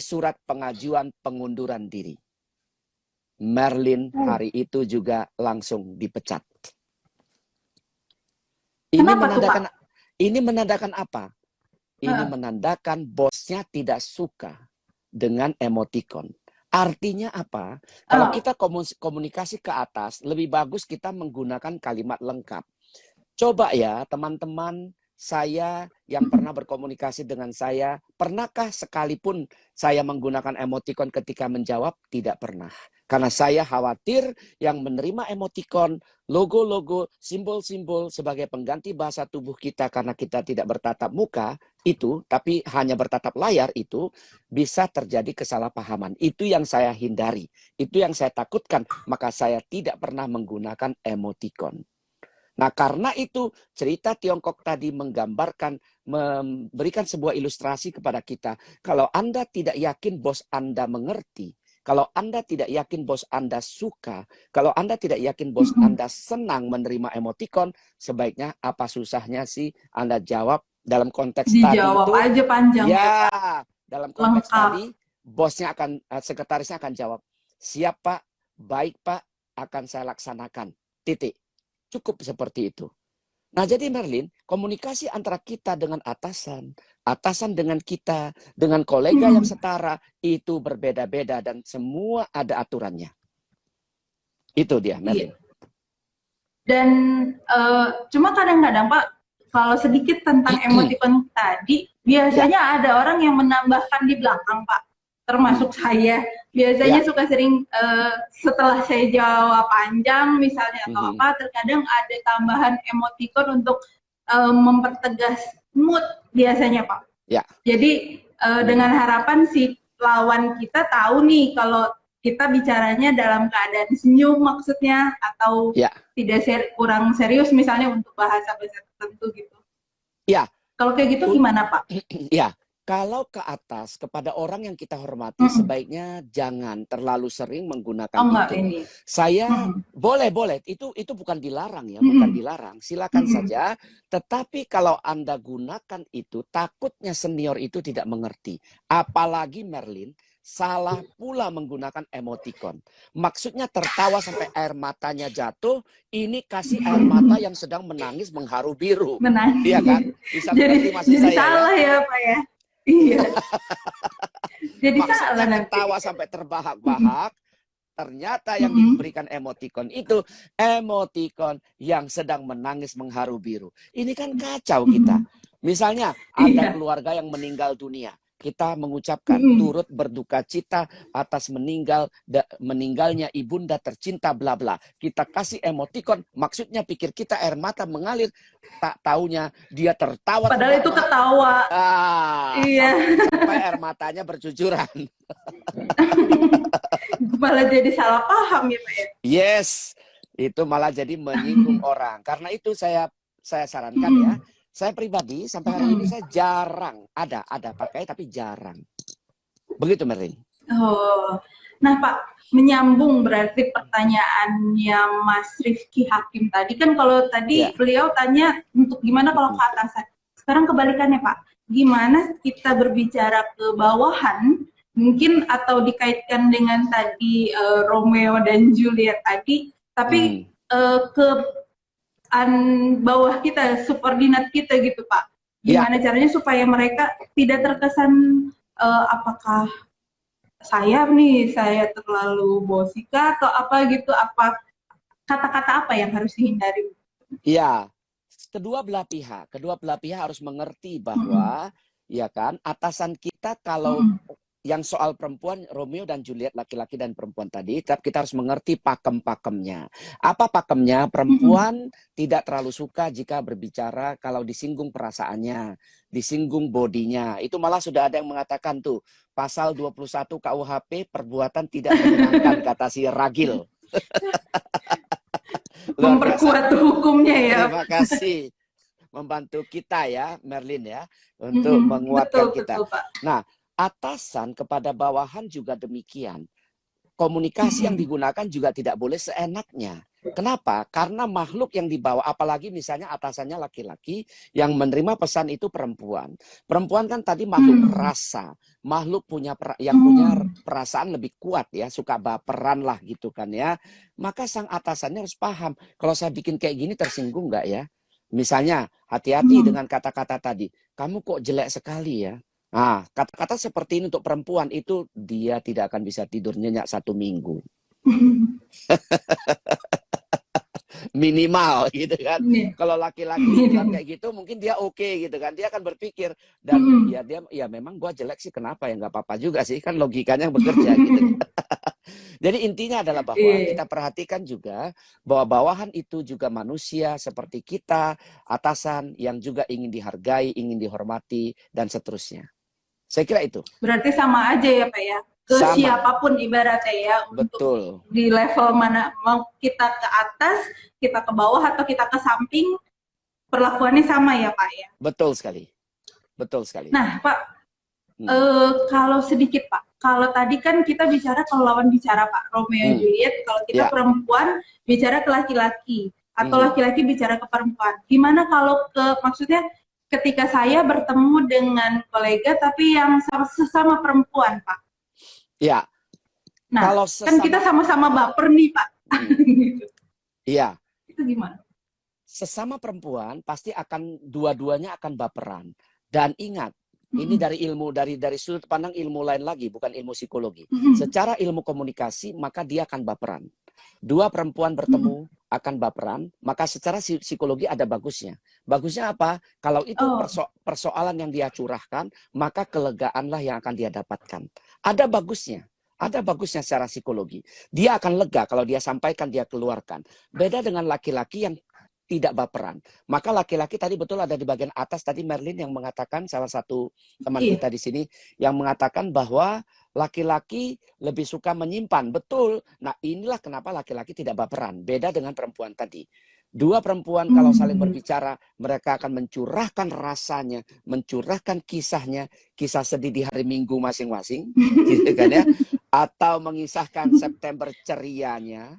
surat pengajuan pengunduran diri. Merlin hari itu juga langsung dipecat. Ini menandakan apa? Ini menandakan bosnya tidak suka dengan emoticon. Artinya apa? Kalau kita komunikasi ke atas, lebih bagus kita menggunakan kalimat lengkap. Coba ya teman-teman saya yang pernah berkomunikasi dengan saya, pernahkah sekalipun saya menggunakan emoticon ketika menjawab? Tidak pernah. Karena saya khawatir yang menerima emoticon, logo-logo, simbol-simbol sebagai pengganti bahasa tubuh kita karena kita tidak bertatap muka itu, tapi hanya bertatap layar itu, bisa terjadi kesalahpahaman. Itu yang saya hindari. Itu yang saya takutkan. Maka saya tidak pernah menggunakan emoticon. Nah, karena itu cerita Tiongkok tadi menggambarkan, memberikan sebuah ilustrasi kepada kita. Kalau Anda tidak yakin bos Anda mengerti, kalau Anda tidak yakin bos Anda suka, kalau Anda tidak yakin bos Anda senang menerima emoticon, sebaiknya apa susahnya sih Anda jawab dalam konteks dijawab tadi itu. Aja panjang ya, dalam konteks lengkap. tadi, bosnya sekretarisnya akan jawab, siap Pak, baik Pak, akan saya laksanakan. Titik. Cukup seperti itu. Nah, jadi Merlin, komunikasi antara kita dengan atasan dengan kita, dengan kolega yang setara, itu berbeda-beda dan semua ada aturannya. Itu dia, Merlin. Dan cuma kadang-kadang Pak, kalau sedikit tentang emoticon tadi, biasanya ada orang yang menambahkan di belakang Pak, termasuk saya. Biasanya suka sering setelah saya jawab panjang misalnya atau apa, terkadang ada tambahan emoticon untuk mempertegas mood biasanya Pak. Ya. Jadi dengan harapan si lawan kita tahu nih kalau kita bicaranya dalam keadaan senyum maksudnya, atau tidak kurang serius misalnya untuk bahasa-bahasa tertentu gitu. Ya. Kalau kayak gitu gimana Pak? Ya. Kalau ke atas, kepada orang yang kita hormati, sebaiknya jangan terlalu sering menggunakan itu. Saya boleh, itu bukan dilarang ya, bukan dilarang. Silakan saja. Tetapi kalau Anda gunakan itu, takutnya senior itu tidak mengerti. Apalagi Merlin, salah pula menggunakan emoticon. Maksudnya tertawa sampai air matanya jatuh, ini kasih air mata yang sedang menangis mengharu biru. Menangis. Iya kan? Bisa mengerti maksud saya salah ya Pak ya. Iya. Jadi salah nanti. Tertawa sampai terbahak-bahak. Ternyata yang diberikan emoticon itu emoticon yang sedang menangis mengharu biru. Ini kan kacau kita. Misalnya ada keluarga yang meninggal dunia. Kita mengucapkan turut berduka cita atas meninggalnya ibunda tercinta bla bla. Kita kasih emoticon, maksudnya pikir kita air mata mengalir, tak taunya dia tertawa. Padahal itu ketawa. Sampai air matanya bercucuran. Malah jadi salah paham ya Pak ya. Yes, itu malah jadi menyinggung orang. Karena itu saya sarankan ya. Saya pribadi sampai hari ini saya jarang ada pakai tapi jarang. Begitu Merlin. Oh, nah Pak, menyambung berarti pertanyaannya Mas Rifki Hakim tadi kan, kalau tadi beliau tanya untuk gimana kalau ke atasan. Sekarang kebalikannya Pak, gimana kita berbicara ke bawahan mungkin, atau dikaitkan dengan tadi Romeo dan Juliet tadi, tapi ke bawah kita, subordinat kita gitu Pak. Ya, Gimana caranya supaya mereka tidak terkesan apakah saya terlalu bosika atau apa gitu, apa kata-kata apa yang harus dihindari? ya. Kedua belah pihak harus mengerti bahwa ya kan atasan kita kalau yang soal perempuan Romeo dan Juliet, laki-laki dan perempuan tadi, tapi kita harus mengerti pakem-pakemnya. Apa pakemnya? Perempuan tidak terlalu suka jika berbicara kalau disinggung perasaannya, disinggung bodinya. Itu malah sudah ada yang mengatakan tuh, pasal 21 KUHP perbuatan tidak menyenangkan, kata si Ragil. Luar biasa. Memperkuat hukumnya ya. Terima kasih membantu kita ya, Merlin ya, untuk menguatkan Betul, kita. betul, Pak. Nah, atasan kepada bawahan juga demikian. Komunikasi yang digunakan juga tidak boleh seenaknya. Kenapa? Karena makhluk yang dibawa, apalagi misalnya atasannya laki-laki, yang menerima pesan itu perempuan. Perempuan kan tadi makhluk rasa, makhluk punya punya perasaan lebih kuat ya, suka baperan lah gitu kan ya. Maka sang atasannya harus paham, kalau saya bikin kayak gini tersinggung nggak ya? Misalnya, hati-hati dengan kata-kata tadi, kamu kok jelek sekali ya. Nah, kata-kata seperti ini untuk perempuan itu dia tidak akan bisa tidur nyenyak 1 minggu. Minimal gitu kan. Kalau laki-laki bilang kayak gitu mungkin dia oke gitu kan. Dia akan berpikir dan dia memang gua jelek sih, kenapa ya, nggak apa-apa juga sih, kan logikanya bekerja gitu. Jadi intinya adalah bahwa kita perhatikan juga bahwa bawahan itu juga manusia seperti kita, atasan yang juga ingin dihargai, ingin dihormati dan seterusnya. Saya kira itu. Berarti sama aja ya Pak ya, ke Sama. siapapun ibaratnya ya, Betul. untuk di level mana, mau kita ke atas, kita ke bawah, atau kita ke samping, perlakuannya sama ya Pak ya. Betul sekali. Betul sekali. Nah Pak, kalau sedikit Pak, kalau tadi kan kita bicara kalau lawan bicara Pak, Romeo Juliet, kalau kita perempuan bicara ke laki-laki, atau laki-laki bicara ke perempuan. Gimana kalau maksudnya ketika saya bertemu dengan kolega tapi yang sesama perempuan, Pak. Ya. Nah, kalau kan kita sama-sama baper nih, Pak. Iya. Itu gimana? Sesama perempuan pasti akan dua-duanya akan baperan. Dan ingat, ini dari ilmu dari sudut pandang ilmu lain lagi, bukan ilmu psikologi. Secara ilmu komunikasi maka dia akan baperan. Dua perempuan bertemu akan baperan, maka secara psikologi ada bagusnya. Bagusnya apa? Kalau itu persoalan yang dia curahkan, maka kelegaanlah yang akan dia dapatkan. Ada bagusnya. Ada bagusnya secara psikologi. Dia akan lega kalau dia sampaikan, dia keluarkan. Beda dengan laki-laki yang tidak baperan. Maka laki-laki tadi betul ada di bagian atas tadi Merlin yang mengatakan, salah satu teman kita di sini yang mengatakan bahwa laki-laki lebih suka menyimpan. Betul. Nah, inilah kenapa laki-laki tidak baperan. Beda dengan perempuan tadi. Dua perempuan kalau saling berbicara, mereka akan mencurahkan rasanya, mencurahkan kisahnya, kisah sedih di hari Minggu masing-masing, gitu kan ya, atau mengisahkan September cerianya,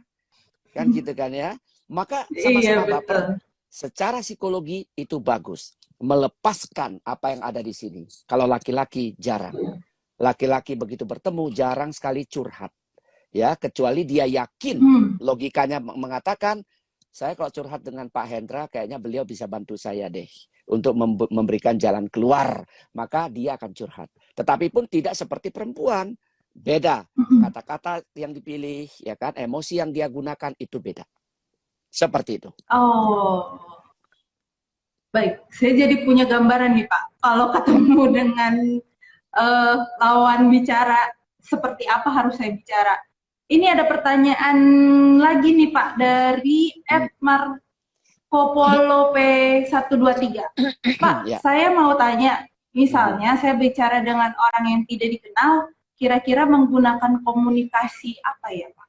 kan gitu kan ya. Maka sama-sama baper. Secara psikologi itu bagus, melepaskan apa yang ada di sini. Kalau laki-laki jarang. Laki-laki begitu bertemu jarang sekali curhat. Ya, kecuali dia yakin logikanya mengatakan, saya kalau curhat dengan Pak Hendra kayaknya beliau bisa bantu saya deh untuk memberikan jalan keluar, maka dia akan curhat. Tetapi pun tidak seperti perempuan. Beda. Kata-kata yang dipilih, ya kan, emosi yang dia gunakan itu beda. Seperti itu. Oh. Baik, saya jadi punya gambaran nih Pak. Kalau ketemu dengan lawan bicara, seperti apa harus saya bicara? Ini ada pertanyaan lagi nih Pak dari @marcopolo P123. Pak, saya mau tanya, misalnya saya bicara dengan orang yang tidak dikenal, kira-kira menggunakan komunikasi apa ya Pak?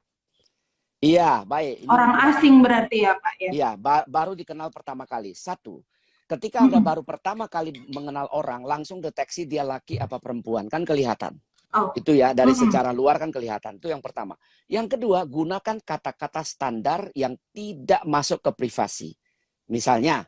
Iya, baik. Orang asing berarti ya Pak ya? Iya, baru dikenal pertama kali. Satu, ketika Anda baru pertama kali mengenal orang, langsung deteksi dia laki apa perempuan, kan kelihatan. Itu ya, dari secara luar kan kelihatan. Itu yang pertama. Yang kedua, gunakan kata-kata standar yang tidak masuk ke privasi. Misalnya,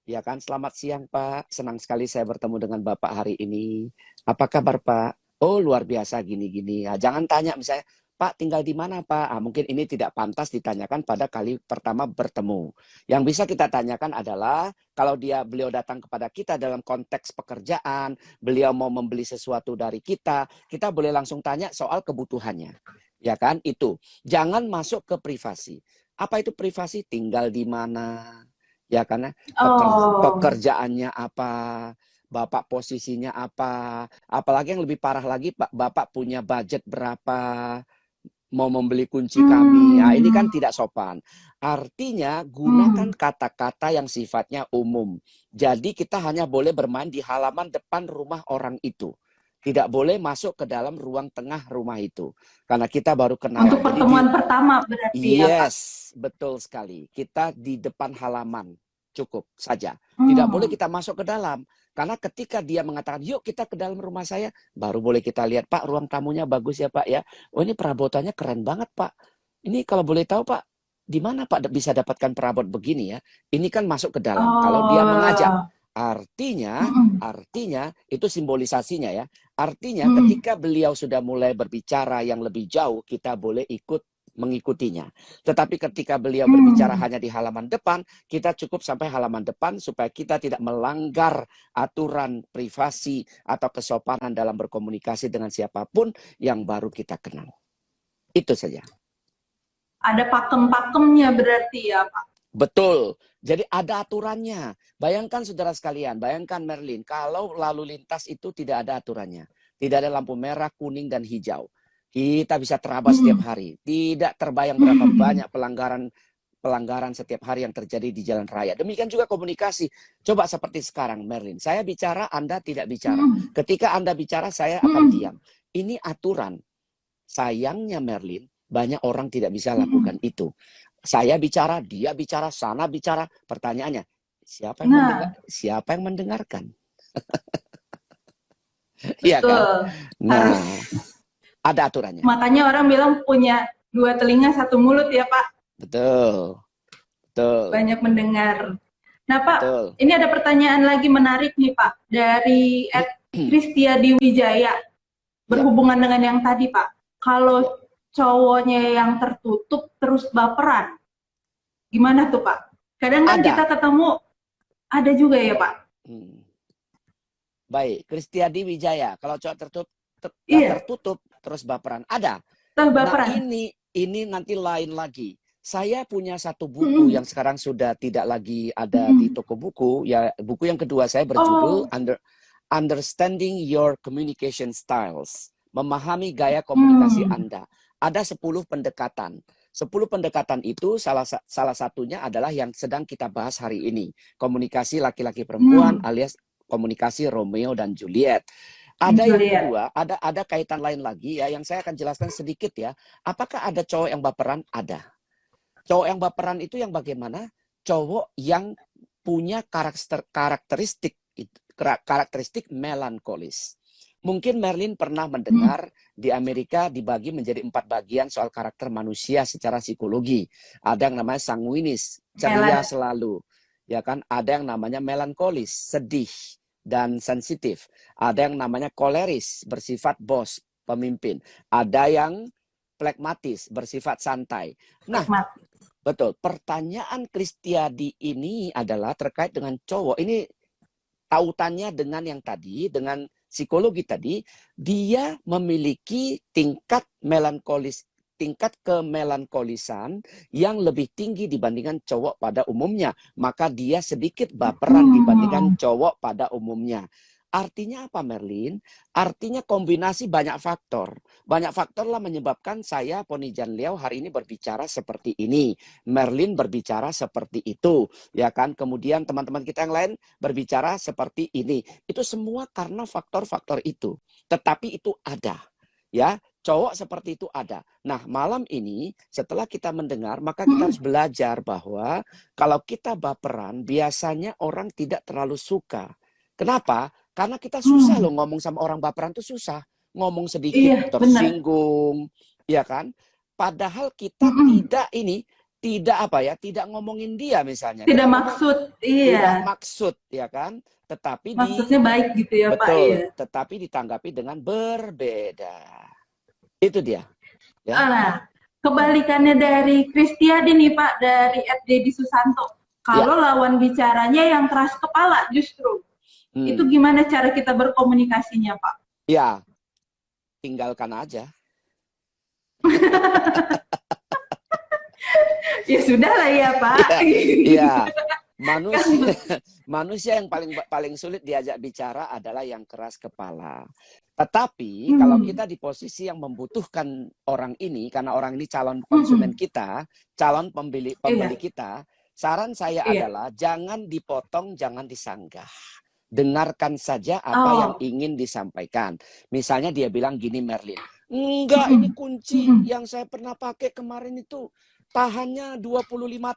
ya kan, selamat siang Pak, senang sekali saya bertemu dengan Bapak hari ini. Apa kabar Pak? Oh luar biasa gini-gini. Nah, jangan tanya misalnya, Pak tinggal di mana Pak? Mungkin ini tidak pantas ditanyakan pada kali pertama bertemu. Yang bisa kita tanyakan adalah kalau beliau datang kepada kita dalam konteks pekerjaan, beliau mau membeli sesuatu dari kita boleh langsung tanya soal kebutuhannya. Ya kan? Itu. Jangan masuk ke privasi. Apa itu privasi? Tinggal di mana? Ya karena pekerjaannya apa? Bapak posisinya apa? Apalagi yang lebih parah lagi, Bapak punya budget berapa? Mau membeli kunci kami. Nah, ini kan tidak sopan. Artinya gunakan kata-kata yang sifatnya umum. Jadi kita hanya boleh bermain di halaman depan rumah orang itu. Tidak boleh masuk ke dalam ruang tengah rumah itu. Karena kita baru kenal. Untuk pertemuan pertama berarti ya, Pak? Yes, betul sekali. Kita di depan halaman. Cukup saja. Tidak boleh kita masuk ke dalam. Karena ketika dia mengatakan, yuk kita ke dalam rumah saya, baru boleh kita lihat, Pak, ruang tamunya bagus ya Pak ya. Oh ini perabotannya keren banget Pak. Ini kalau boleh tahu Pak, di mana Pak bisa dapatkan perabot begini ya? Ini kan masuk ke dalam. Kalau dia mengajak, artinya itu simbolisasinya ya. Artinya ketika beliau sudah mulai berbicara yang lebih jauh, kita boleh ikut mengikutinya. Tetapi ketika beliau berbicara hanya di halaman depan, kita cukup sampai halaman depan supaya kita tidak melanggar aturan privasi atau kesopanan dalam berkomunikasi dengan siapapun yang baru kita kenal. Itu saja. Ada pakem-pakemnya berarti ya, Pak? Betul. Jadi ada aturannya. Bayangkan saudara sekalian, bayangkan Merlin, kalau lalu lintas itu tidak ada aturannya. Tidak ada lampu merah, kuning, dan hijau. Kita bisa terabas setiap hari. Tidak terbayang berapa banyak pelanggaran setiap hari yang terjadi di jalan raya. Demikian juga komunikasi. Coba seperti sekarang, Merlin. Saya bicara, Anda tidak bicara. Ketika Anda bicara, saya akan diam. Ini aturan. Sayangnya, Merlin, banyak orang tidak bisa lakukan itu. Saya bicara, dia bicara, sana bicara. Pertanyaannya, siapa yang mendengarkan? Iya kan? Nah, ada aturannya. Makanya orang bilang punya 2 telinga 1 mulut ya Pak. Betul. Betul. Banyak mendengar. Nah Pak, Betul. ini ada pertanyaan lagi menarik nih Pak. Dari Kristiadi Wijaya. Berhubungan dengan yang tadi Pak. Kalau cowoknya yang tertutup terus baperan. Gimana tuh Pak? Kadang kan kita ketemu, ada juga ya Pak? Baik, Kristiadi Wijaya. Kalau cowok tertutup terus baperan, ada. Nah ini nanti lain lagi. Saya punya satu buku yang sekarang sudah tidak lagi ada di toko buku. Ya, buku yang kedua saya berjudul Understanding Your Communication Styles. Memahami gaya komunikasi Anda. Ada 10 pendekatan. 10 pendekatan itu salah satunya adalah yang sedang kita bahas hari ini. Komunikasi laki-laki perempuan alias komunikasi Romeo dan Juliet. Ada yang kedua, ada kaitan lain lagi ya yang saya akan jelaskan sedikit ya. Apakah ada cowok yang baperan? Ada. Cowok yang baperan itu yang bagaimana? Cowok yang punya karakteristik melankolis. Mungkin Merlin pernah mendengar di Amerika dibagi menjadi 4 bagian soal karakter manusia secara psikologi. Ada yang namanya sanguinis, ceria selalu. Ya kan? Ada yang namanya melankolis, sedih dan sensitif. Ada yang namanya koleris, bersifat bos, pemimpin. Ada yang plekmatis, bersifat santai. Nah, betul. Pertanyaan Kristiadi ini adalah terkait dengan cowok. Ini tautannya dengan yang tadi, dengan psikologi tadi. Dia memiliki tingkat kemelankolisan yang lebih tinggi dibandingkan cowok pada umumnya. Maka dia sedikit baperan dibandingkan cowok pada umumnya. Artinya apa Merlin? Artinya kombinasi banyak faktor. Banyak faktor lah menyebabkan saya, Poni Jan Liao, hari ini berbicara seperti ini. Merlin berbicara seperti itu. Ya kan? Kemudian teman-teman kita yang lain berbicara seperti ini. Itu semua karena faktor-faktor itu. Tetapi itu ada. Ya, cowok seperti itu ada. Nah, malam ini setelah kita mendengar, maka kita harus belajar bahwa kalau kita baperan, biasanya orang tidak terlalu suka. Kenapa? Karena kita susah loh ngomong sama orang baperan itu susah. Ngomong sedikit tersinggung, ya kan? Padahal kita tidak ngomongin dia misalnya. Tidak maksud, Tidak maksud, ya kan? Tetapi maksudnya baik gitu ya Pak. Betul, tetapi ditanggapi dengan berbeda. Itu dia. Ya. Nah, kebalikannya dari Kristiadi nih Pak, dari Dedi Susanto. Ya. Kalau lawan bicaranya yang keras kepala justru, itu gimana cara kita berkomunikasinya Pak? Ya, tinggalkan aja. Ya sudah lah ya Pak. Iya. Manusia yang paling sulit diajak bicara adalah yang keras kepala. Tetapi kalau kita di posisi yang membutuhkan orang ini, karena orang ini calon konsumen kita, calon pembeli kita, saran saya adalah jangan dipotong, jangan disanggah. Dengarkan saja apa yang ingin disampaikan. Misalnya dia bilang gini, Merlin, enggak, ini kunci yang saya pernah pakai kemarin itu tahannya 25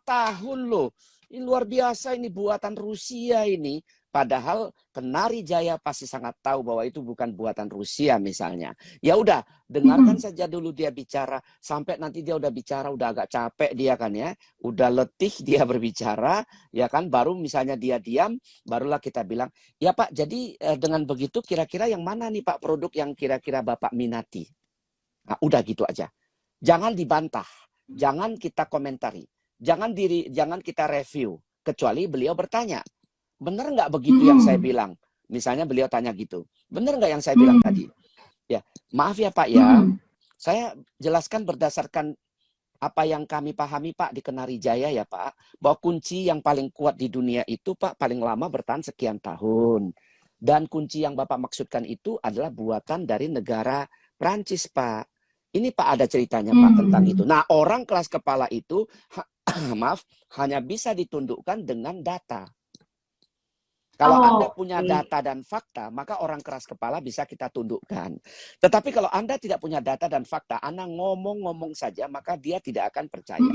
tahun loh. Ini luar biasa, ini buatan Rusia ini. Padahal Kenari Jaya pasti sangat tahu bahwa itu bukan buatan Rusia misalnya. Ya udah, dengarkan saja dulu dia bicara. Sampai nanti dia udah bicara, udah agak capek dia kan ya. Udah letih dia berbicara, ya kan. Baru misalnya dia diam, barulah kita bilang, ya Pak, jadi dengan begitu kira-kira yang mana nih Pak produk yang kira-kira Bapak minati? Nah, udah gitu aja. Jangan dibantah. Jangan kita komentari. Jangan kita review. Kecuali beliau bertanya. Benar nggak begitu yang saya bilang? Misalnya beliau tanya gitu. Benar nggak yang saya bilang tadi? Ya, maaf ya Pak ya. Saya jelaskan berdasarkan apa yang kami pahami Pak di Kenari Jaya ya Pak. Bahwa kunci yang paling kuat di dunia itu Pak paling lama bertahan sekian tahun. Dan kunci yang Bapak maksudkan itu adalah buatan dari negara Prancis Pak. Ini Pak ada ceritanya Pak tentang itu. Nah, orang keras kepala itu maaf, hanya bisa ditundukkan dengan data. Kalau Anda punya data dan fakta, maka orang keras kepala bisa kita tundukkan. Tetapi kalau Anda tidak punya data dan fakta, Anda ngomong-ngomong saja, maka dia tidak akan percaya.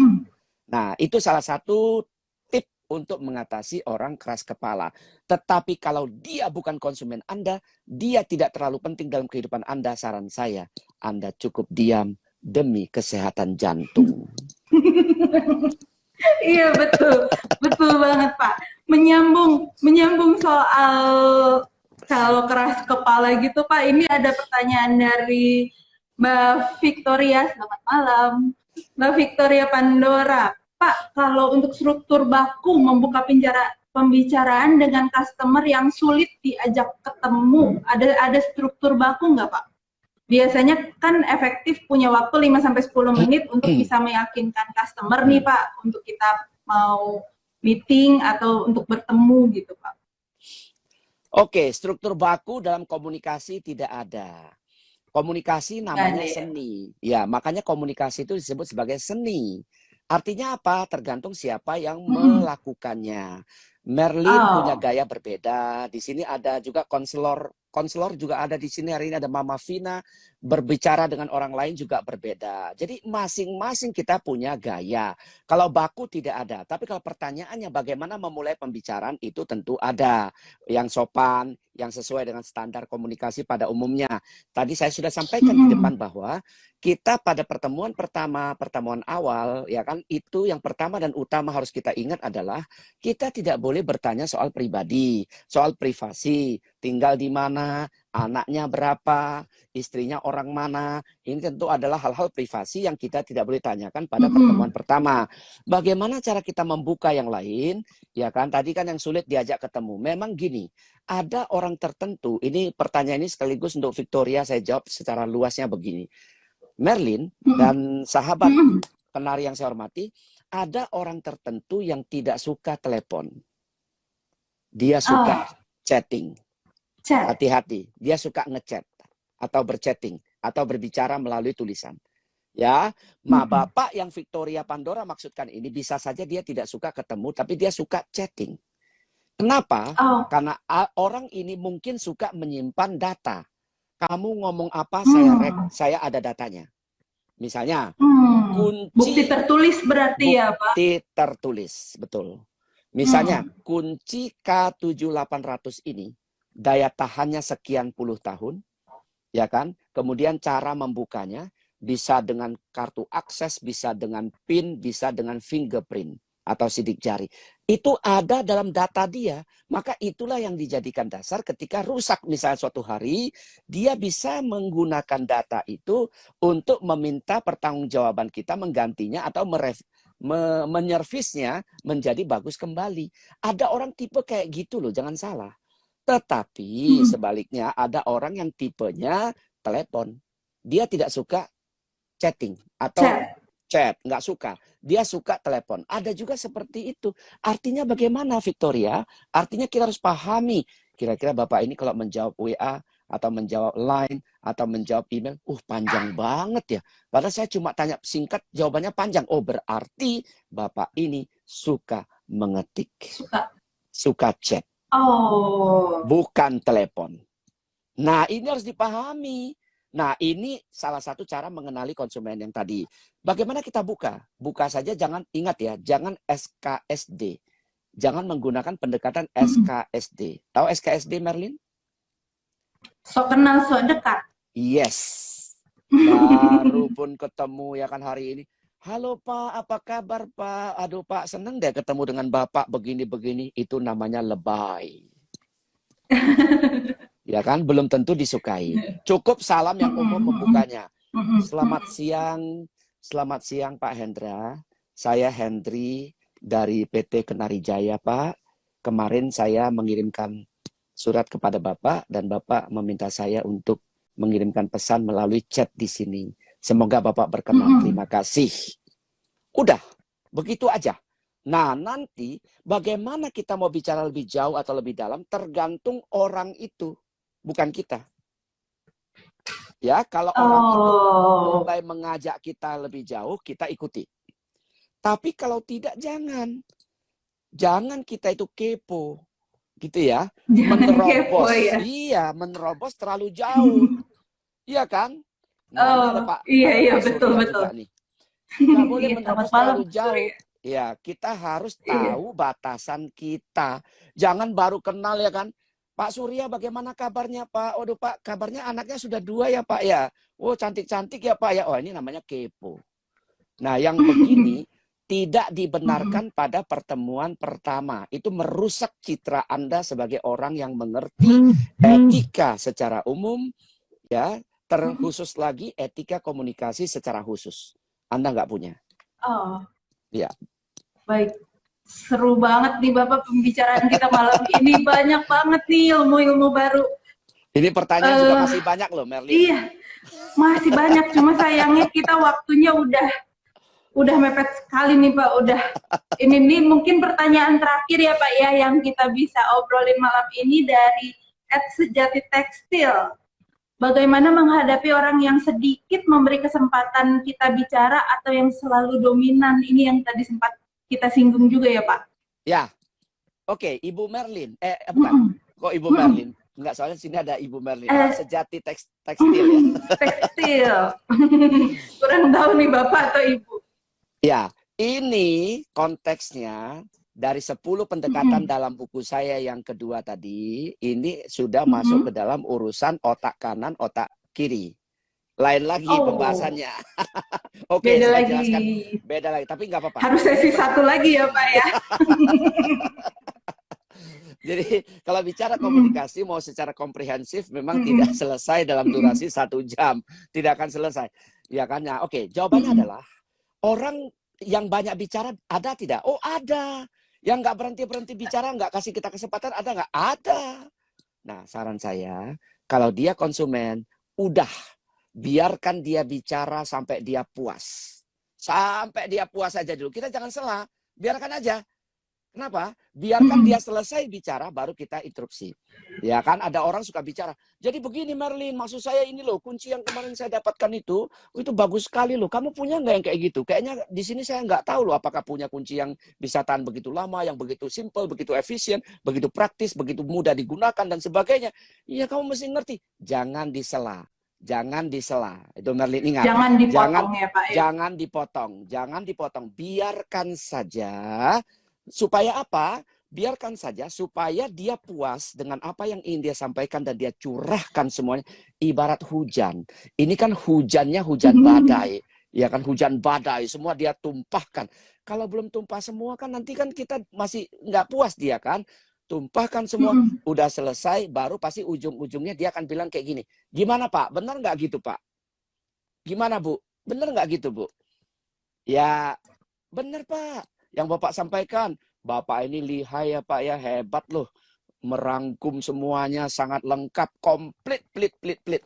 Nah, itu salah satu tip untuk mengatasi orang keras kepala. Tetapi kalau dia bukan konsumen Anda, dia tidak terlalu penting dalam kehidupan Anda, saran saya, Anda cukup diam demi kesehatan jantung. Iya betul, betul banget Pak. Menyambung soal kalau keras kepala gitu Pak. Ini ada pertanyaan dari Mbak Victoria. Selamat malam, Mbak Victoria Pandora. Pak, kalau untuk struktur baku membuka pembicaraan dengan customer yang sulit diajak ketemu, ada struktur baku nggak Pak? Biasanya kan efektif punya waktu 5-10 menit untuk bisa meyakinkan customer nih Pak, untuk kita mau meeting atau untuk bertemu gitu Pak. Oke, struktur baku dalam komunikasi tidak ada. Komunikasi namanya seni. Ya, makanya komunikasi itu disebut sebagai seni. Artinya apa? Tergantung siapa yang melakukannya. Merlin punya gaya berbeda. Di sini ada juga konselor juga ada di sini. Hari ini ada Mama Vina, berbicara dengan orang lain juga berbeda. Jadi masing-masing kita punya gaya. Kalau baku tidak ada. Tapi kalau pertanyaannya bagaimana memulai pembicaraan, itu tentu ada. Yang sopan, yang sesuai dengan standar komunikasi pada umumnya. Tadi saya sudah sampaikan di depan bahwa kita pada pertemuan awal, ya kan, itu yang pertama dan utama harus kita ingat adalah kita tidak boleh bertanya soal pribadi, soal privasi, tinggal di mana, anaknya berapa, istrinya orang mana. Ini tentu adalah hal-hal privasi yang kita tidak boleh tanyakan pada pertemuan pertama. Bagaimana cara kita membuka yang lain? Ya kan, tadi kan yang sulit diajak ketemu. Memang gini, ada orang tertentu, ini pertanyaan ini sekaligus untuk Victoria, saya jawab secara luasnya begini. Merlin dan sahabat penari yang saya hormati, ada orang tertentu yang tidak suka telepon. Dia suka chatting. Hati-hati, dia suka ngechat atau berchatting atau berbicara melalui tulisan. Ya, Bapak yang Victoria Pandora maksudkan ini bisa saja dia tidak suka ketemu, tapi dia suka chatting. Kenapa? Karena orang ini mungkin suka menyimpan data. Kamu ngomong apa, saya ada datanya. Misalnya, kunci bukti tertulis berarti ya Pak? Bukti tertulis, betul. Misalnya, kunci K7800 ini, daya tahannya sekian puluh tahun, ya kan? Kemudian cara membukanya, bisa dengan kartu akses, bisa dengan PIN, bisa dengan fingerprint. atau sidik jari. Itu ada dalam data dia. Maka itulah yang dijadikan dasar ketika rusak misalnya suatu hari, dia bisa menggunakan data itu untuk meminta pertanggungjawaban kita menggantinya atau menyervisnya menjadi bagus kembali. Ada orang tipe kayak gitu loh, jangan salah. Tetapi sebaliknya ada orang yang tipenya telepon. Dia tidak suka chatting atau chat, nggak suka. Dia suka telepon. Ada juga seperti itu. Artinya bagaimana, Victoria? Artinya kita harus pahami. Kira-kira Bapak ini kalau menjawab WA atau menjawab Line atau menjawab email, panjang banget ya. Padahal saya cuma tanya singkat, jawabannya panjang. Oh, berarti Bapak ini suka mengetik. Suka chat. Oh. Bukan telepon. Nah, ini harus dipahami. Nah, ini salah satu cara mengenali konsumen yang tadi. Bagaimana kita buka? Buka saja, jangan ingat ya, jangan SKSD. Jangan menggunakan pendekatan SKSD. Tahu SKSD, Merlin? Sok kenal, sok dekat. Yes. Baru pun ketemu ya kan hari ini. Halo Pak, apa kabar Pak? Aduh Pak, seneng deh ketemu dengan Bapak begini-begini. Itu namanya lebay. Ya kan, belum tentu disukai. Cukup salam yang umum membukanya. Selamat siang Pak Hendra. Saya Hendri dari PT Kenari Jaya Pak. Kemarin saya mengirimkan surat kepada Bapak dan Bapak meminta saya untuk mengirimkan pesan melalui chat di sini. Semoga Bapak berkenan. Terima kasih. Udah, begitu aja. Nah, nanti bagaimana kita mau bicara lebih jauh atau lebih dalam tergantung orang itu, bukan kita. Ya, kalau orang itu mulai mengajak kita lebih jauh, kita ikuti. Tapi kalau tidak, jangan. Jangan kita itu kepo. Gitu ya. Menerobos. Ya. Iya, menerobos terlalu jauh. Iya kan? Nah, iya, betul. Nggak boleh menerobos terlalu jauh. Ya, kita harus tahu batasan kita. Jangan baru kenal ya kan. Pak Surya bagaimana kabarnya Pak? Waduh Pak, kabarnya anaknya sudah 2 ya Pak ya. Oh cantik-cantik ya Pak ya. Oh ini namanya kepo. Nah yang begini tidak dibenarkan pada pertemuan pertama. Itu merusak citra Anda sebagai orang yang mengerti etika secara umum. Ya, terkhusus lagi etika komunikasi secara khusus. Anda nggak punya. Oh. Ya. Baik. Seru banget nih Bapak pembicaraan kita malam ini. Banyak banget nih ilmu-ilmu baru. Ini pertanyaan juga masih banyak loh, Merlin. Iya, masih banyak. Cuma sayangnya kita waktunya udah mepet sekali nih Pak. Ini mungkin pertanyaan terakhir ya Pak ya yang kita bisa obrolin malam ini dari @sejatitekstil. Bagaimana menghadapi orang yang sedikit memberi kesempatan kita bicara atau yang selalu dominan? Ini yang tadi sempat kita singgung juga ya Pak. Ya, oke, Ibu Merlin. Bukan, kok Ibu Merlin? Enggak, soalnya sini ada Ibu Merlin. Sejati tekstil ya. Tekstil. Kurang tahu nih Bapak atau Ibu. Ya, ini konteksnya dari 10 pendekatan dalam buku saya yang kedua tadi, ini sudah masuk ke dalam urusan otak kanan, otak kiri. Lain lagi pembahasannya. Oke, saya jelaskan. Beda lagi, tapi nggak apa-apa. Harus sesi 1 lagi ya Pak ya. Jadi kalau bicara komunikasi mau secara komprehensif memang tidak selesai dalam durasi 1 jam. Tidak akan selesai. Ya kan? Ya, oke, jawabannya adalah orang yang banyak bicara ada tidak? Oh ada. Yang nggak berhenti-berhenti bicara, nggak kasih kita kesempatan, ada nggak? Ada. Nah, saran saya, kalau dia konsumen, udah. Biarkan dia bicara sampai dia puas. Sampai dia puas aja dulu. Kita jangan salah. Biarkan aja. Kenapa? Biarkan dia selesai bicara, baru kita interupsi. Ya kan, ada orang suka bicara. Jadi begini Merlin, maksud saya ini loh, kunci yang kemarin saya dapatkan itu bagus sekali loh. Kamu punya nggak yang kayak gitu? Kayaknya di sini saya nggak tahu loh, apakah punya kunci yang bisa tahan begitu lama, yang begitu simple, begitu efisien, begitu praktis, begitu mudah digunakan, dan sebagainya. Iya, kamu mesti ngerti. Jangan disela. Jangan disela. Itu Merlin ingat. Jangan dipotong ya Pak. Jangan dipotong. Jangan dipotong. Biarkan saja. Supaya apa? Biarkan saja supaya dia puas dengan apa yang ingin dia sampaikan dan dia curahkan semuanya. Ibarat hujan. Ini kan hujannya hujan badai. Ya kan, hujan badai. Semua dia tumpahkan. kalau belum tumpah semua kan nanti kan kita masih nggak puas dia kan. Tumpahkan semua, Mm-mm. udah selesai, baru pasti ujung-ujungnya dia akan bilang kayak gini. Gimana Pak? Benar nggak gitu Pak? Gimana Bu? Benar nggak gitu Bu? Ya benar Pak. Yang Bapak sampaikan. Bapak ini lihai ya Pak ya, hebat loh. Merangkum semuanya sangat lengkap, komplit, plit.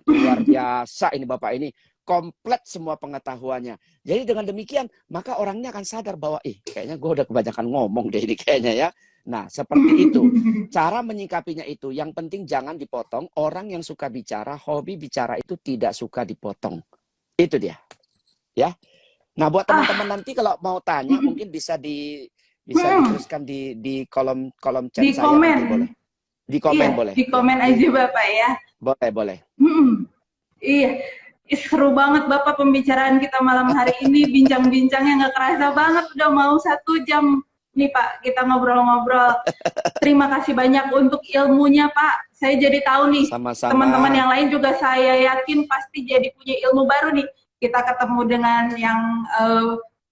Luar biasa ini Bapak ini. Komplit semua pengetahuannya. Jadi dengan demikian, maka orangnya akan sadar bahwa, kayaknya gue udah kebanyakan ngomong deh ini kayaknya ya. Nah, seperti itu. Cara menyikapinya itu, yang penting jangan dipotong. Orang yang suka bicara, hobi bicara itu tidak suka dipotong. Itu dia. Ya. Nah, buat teman-teman nanti kalau mau tanya, mungkin bisa diteruskan di kolom chat Di saya komen. nanti boleh. Di komen Iya, boleh. di komen Ya. aja Bapak ya. Boleh. Iya, seru banget Bapak pembicaraan kita malam hari ini, bincang-bincangnya nggak kerasa banget, udah mau 1 jam nih Pak, kita ngobrol-ngobrol. Terima kasih banyak untuk ilmunya Pak, saya jadi tahu nih, Sama-sama. teman-teman yang lain juga saya yakin pasti jadi punya ilmu baru nih. Kita ketemu dengan yang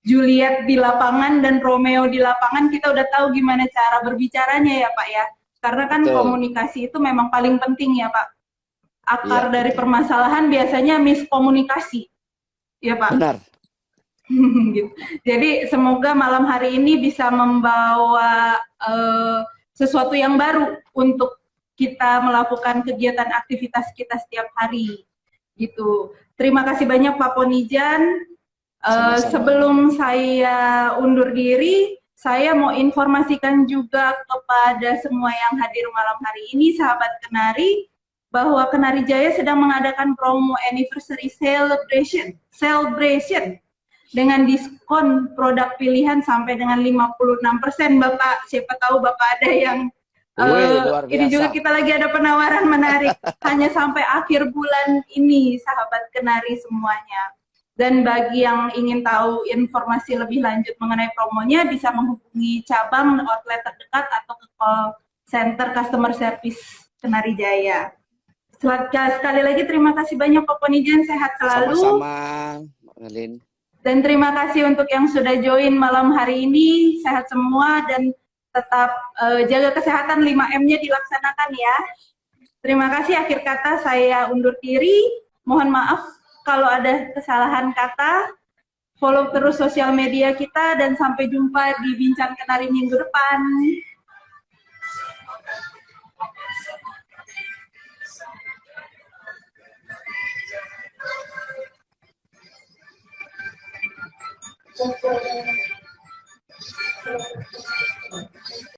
Juliet di lapangan dan Romeo di lapangan, kita udah tahu gimana cara berbicaranya ya Pak ya. Karena kan Betul. komunikasi itu memang paling penting ya Pak. Akar Iya, dari betul. permasalahan biasanya miskomunikasi, ya Pak. Benar. Gitu. Jadi semoga malam hari ini bisa membawa sesuatu yang baru untuk kita melakukan kegiatan aktivitas kita setiap hari. Gitu. Terima kasih banyak Pak Ponijan. Sama-sama. Sebelum saya undur diri, saya mau informasikan juga kepada semua yang hadir malam hari ini, sahabat Kenari, bahwa Kenari Jaya sedang mengadakan promo anniversary celebration dengan diskon produk pilihan sampai dengan 56%, Bapak. Siapa tahu Bapak ada yang Luar ini biasa. juga kita lagi ada penawaran menarik hanya sampai akhir bulan ini, sahabat Kenari semuanya. Dan bagi yang ingin tahu informasi lebih lanjut mengenai promonya, bisa menghubungi cabang outlet terdekat atau ke call center customer service Kenari Jaya. Sekali lagi terima kasih banyak Pak Ponijan, sehat selalu. Sama-sama, Melin. Dan terima kasih untuk yang sudah join malam hari ini, sehat semua dan tetap jaga kesehatan, 5M-nya dilaksanakan ya. Terima kasih, akhir kata saya undur diri. Mohon maaf kalau ada kesalahan kata. Follow terus sosial media kita dan sampai jumpa di Bincang Kenari minggu depan. Thank you.